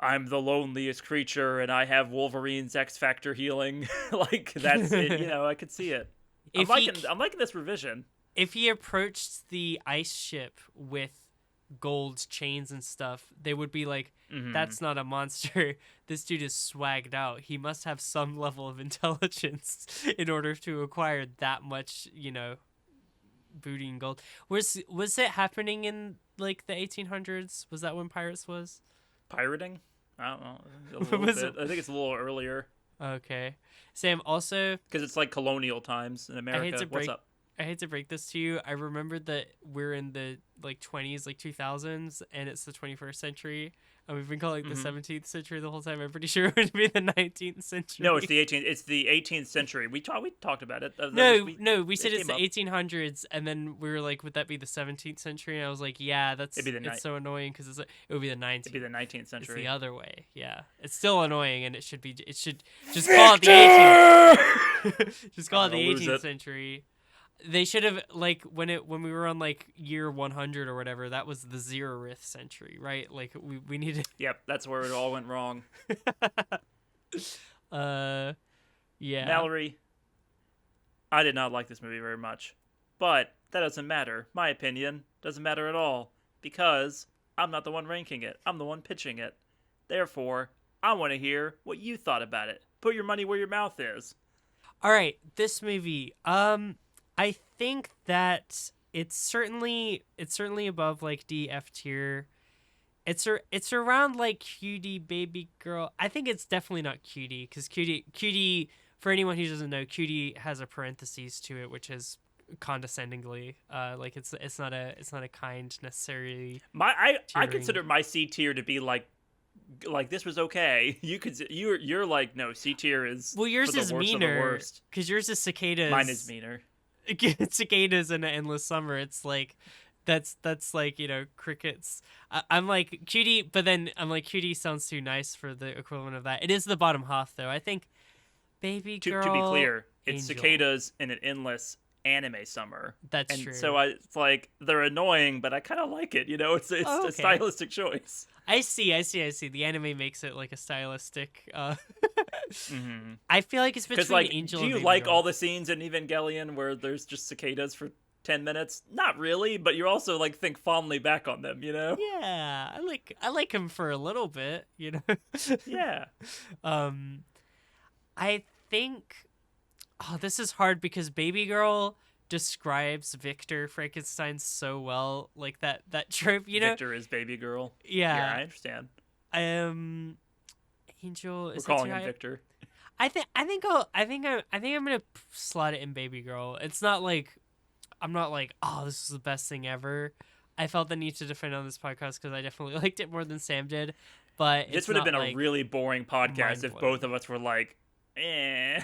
I'm the loneliest creature and I have Wolverine's X Factor healing. Like that's it, you know, I could see it. I'm liking this revision. If he approached the ice ship with gold chains and stuff, they would be like, "That's not a monster. This dude is swagged out. He must have some level of intelligence in order to acquire that much, you know, booty and gold." Was it happening in like the 1800s? Was that when pirates was? Pirating? I don't know. A little bit. I think it's a little earlier. Okay. Sam, also, because it's like colonial times in America. What's up? I hate to break this to you. I remembered that we're in the like 20s, like 2000s, and it's the 21st century, and we've been calling it the 17th century the whole time. I'm pretty sure it would be the 19th century. No, it's the 18th. It's the 18th century. We talked about it. We said it's the 1800s, and then we were like, would that be the 17th century? And I was like, yeah, it's so annoying because it would be the 19th. It'd be the 19th century. It's the other way. Yeah, it's still annoying, and it should just call it the 18th. Just call it the 18th century. They should have, like, when we were on like year 100 or whatever, that was the 0th century, right? Like we needed. Yep, that's where it all went wrong. Yeah. Mallory, I did not like this movie very much, but that doesn't matter. My opinion doesn't matter at all because I'm not the one ranking it. I'm the one pitching it. Therefore, I want to hear what you thought about it. Put your money where your mouth is. All right, this movie. I think that it's certainly above like D F tier. It's around like Cutie Baby Girl. I think it's definitely not Cutie, because Cutie for anyone who doesn't know, Cutie has a parentheses to it, which is condescendingly like it's not a kind necessarily. I consider my C tier to be like this was okay. You're like, no, C tier is, well, yours is meaner because yours is cicadas. Mine is meaner. Cicadas in an endless summer. It's like that's like, you know, crickets. I'm like Cutie, but then I'm like Cutie sounds too nice for the equivalent of that. It is the bottom half though. I think Baby Girl. To be clear, it's Angel. cicadas in an endless anime summer. That's And true. so it's like they're annoying, but I kind of like it. It's Oh, a okay. stylistic choice. I see. The anime makes it like a stylistic. Mm-hmm. I feel like it's Because between like, Angel do and you Baby like all Girl. the scenes in Evangelion where there's just cicadas for 10 minutes? Not really, but you also like think fondly back on them. Yeah, I like him for a little bit, Yeah. um, I think. Oh, this is hard because Baby Girl describes Victor Frankenstein so well, like that trope. Victor is baby girl. Yeah, Yeah. I understand. Um, Angel, We're is that too calling him high? Victor. I think I'm gonna slot it in Baby Girl. It's not like I'm not like, oh, this is the best thing ever. I felt the need to defend on this podcast because I definitely liked it more than Sam did, but This it's would have not been a like really boring podcast mind if blowing. both of us were like, eh.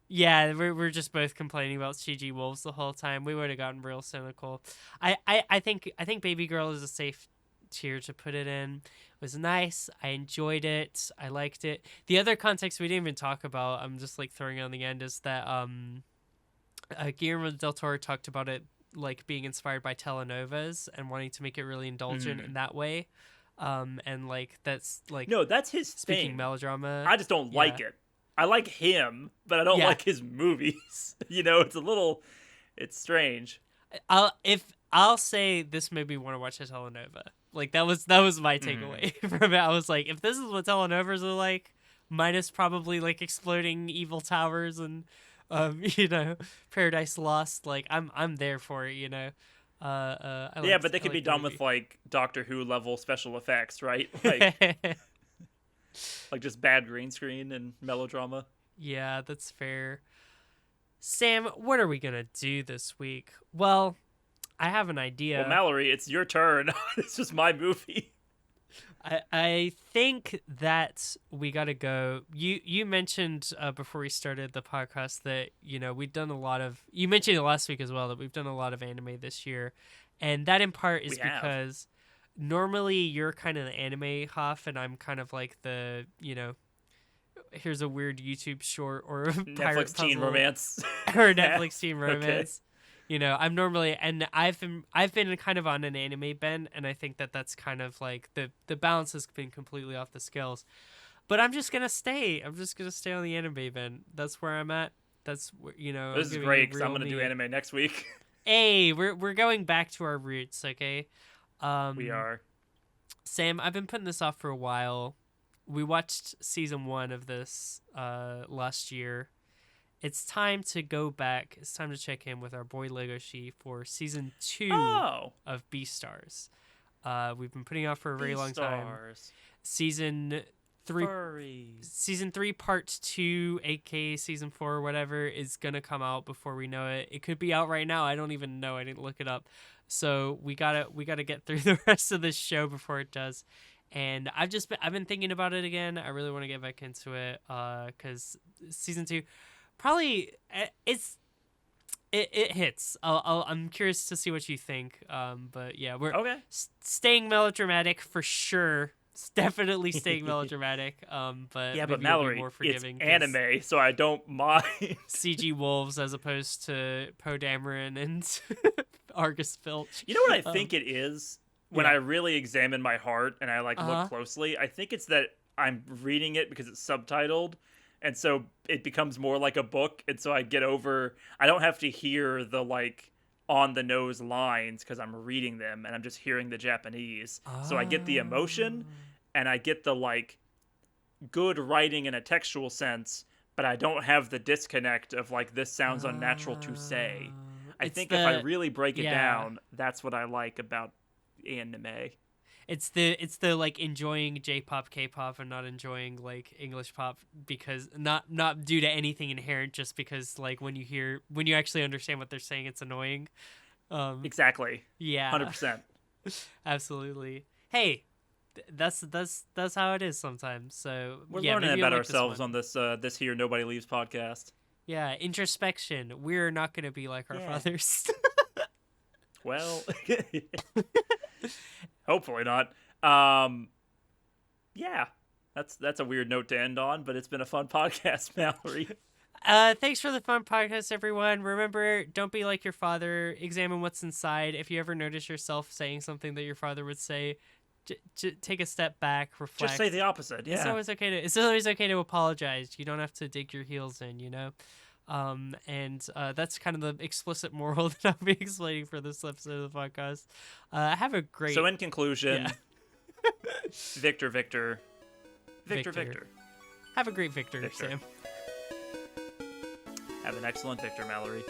Yeah, we're just both complaining about CG wolves the whole time. We would have gotten real cynical. I think Baby Girl is a safe tier to put it in. It was nice. I enjoyed it. I liked it. The other context we didn't even talk about, I'm just like throwing on the end, is that Guillermo del Toro talked about it like being inspired by telenovas and wanting to make it really indulgent in that way. And like that's like No, that's his speaking thing. melodrama. I just don't Yeah. like it. I like him, but I don't Yeah. like his movies. It's strange. I'll say this made me want to watch a telenovela. Like that was my takeaway from it. I was like, if this is what telenovas are like, minus probably like exploding evil towers and Paradise Lost, like I'm there for it. Yeah, but they I could be liked the done with movie. like Doctor Who level special effects, right? Like just bad green screen and melodrama. Yeah, that's fair. Sam, what are we gonna do this week? Well, I have an Well, idea. Mallory, it's your turn. It's just my movie. I think that we gotta go. You mentioned before we started the podcast that we've done a lot of. You mentioned it last week as well that we've done a lot of anime this year, and that in part is We have. because normally you're kind of the anime huff, and I'm kind of like the here's a weird YouTube short or a pirate Netflix teen puzzle romance. or Yeah. Netflix teen Okay. romance. I'm normally, and I've been kind of on an anime bend, and I think that that's kind of like the balance has been completely off the scales. But I'm just gonna stay. I'm just gonna stay on the anime bend. That's where I'm at. That's where I'm This is giving great you because I'm real going to do me. anime next week. Hey, we're going back to our roots, okay? We are. Sam, I've been putting this off for a while. We watched season 1 of this last year. It's time to go back. It's time to check in with our boy Legoshi for season 2 Oh. of Beastars. We've been putting it off for a very long time. Beastars. Season 3 Furries. Season 3 part 2, aka season 4 or whatever, is gonna come out before we know it. It could be out right now. I don't even know. I didn't look it up. So we gotta get through the rest of this show before it does. And I've been thinking about it again. I really want to get back into it because season 2 probably it hits. I'm curious to see what you think. But yeah, we're Okay. staying melodramatic for sure. It's definitely staying melodramatic. But Yeah, maybe but Mallory, be more it's forgiving. 'Cause anime, so I don't mind. CG wolves as opposed to Poe Dameron and Argus Filch. You know what I think it is? When yeah. I really examine my heart and I Uh-huh. look closely, I think it's that I'm reading it because it's subtitled, and so it becomes more like a book, and so I don't have to hear the like on the nose lines because I'm reading them and I'm just hearing the Japanese. So I get the emotion and I get the like good writing in a textual sense, but I don't have the disconnect of like this sounds unnatural to say. I think if I really break it down, that's what I like about anime. It's the like enjoying J-pop, K-pop, and not enjoying like English pop because not due to anything inherent, just because like when you actually understand what they're saying, it's annoying. Exactly. Yeah. 100%. Absolutely. Hey, that's how it is sometimes. So We're yeah, learning maybe about you'll like ourselves this on this here Nobody Leaves podcast. Yeah, introspection. We're not gonna be like our fathers. Well, hopefully not. Yeah, that's a weird note to end on, but it's been a fun podcast, Mallory. Thanks for the fun podcast, everyone. Remember, don't be like your father. Examine what's inside. If you ever notice yourself saying something that your father would say, take a step back, reflect. Just say the opposite. Yeah. It's always okay to apologize. You don't have to dig your heels in, and that's kind of the explicit moral that I'll be explaining for this episode of the podcast. Have a great. So in conclusion, Victor. Have a great Victor, Sam. Have an excellent Victor, Mallory.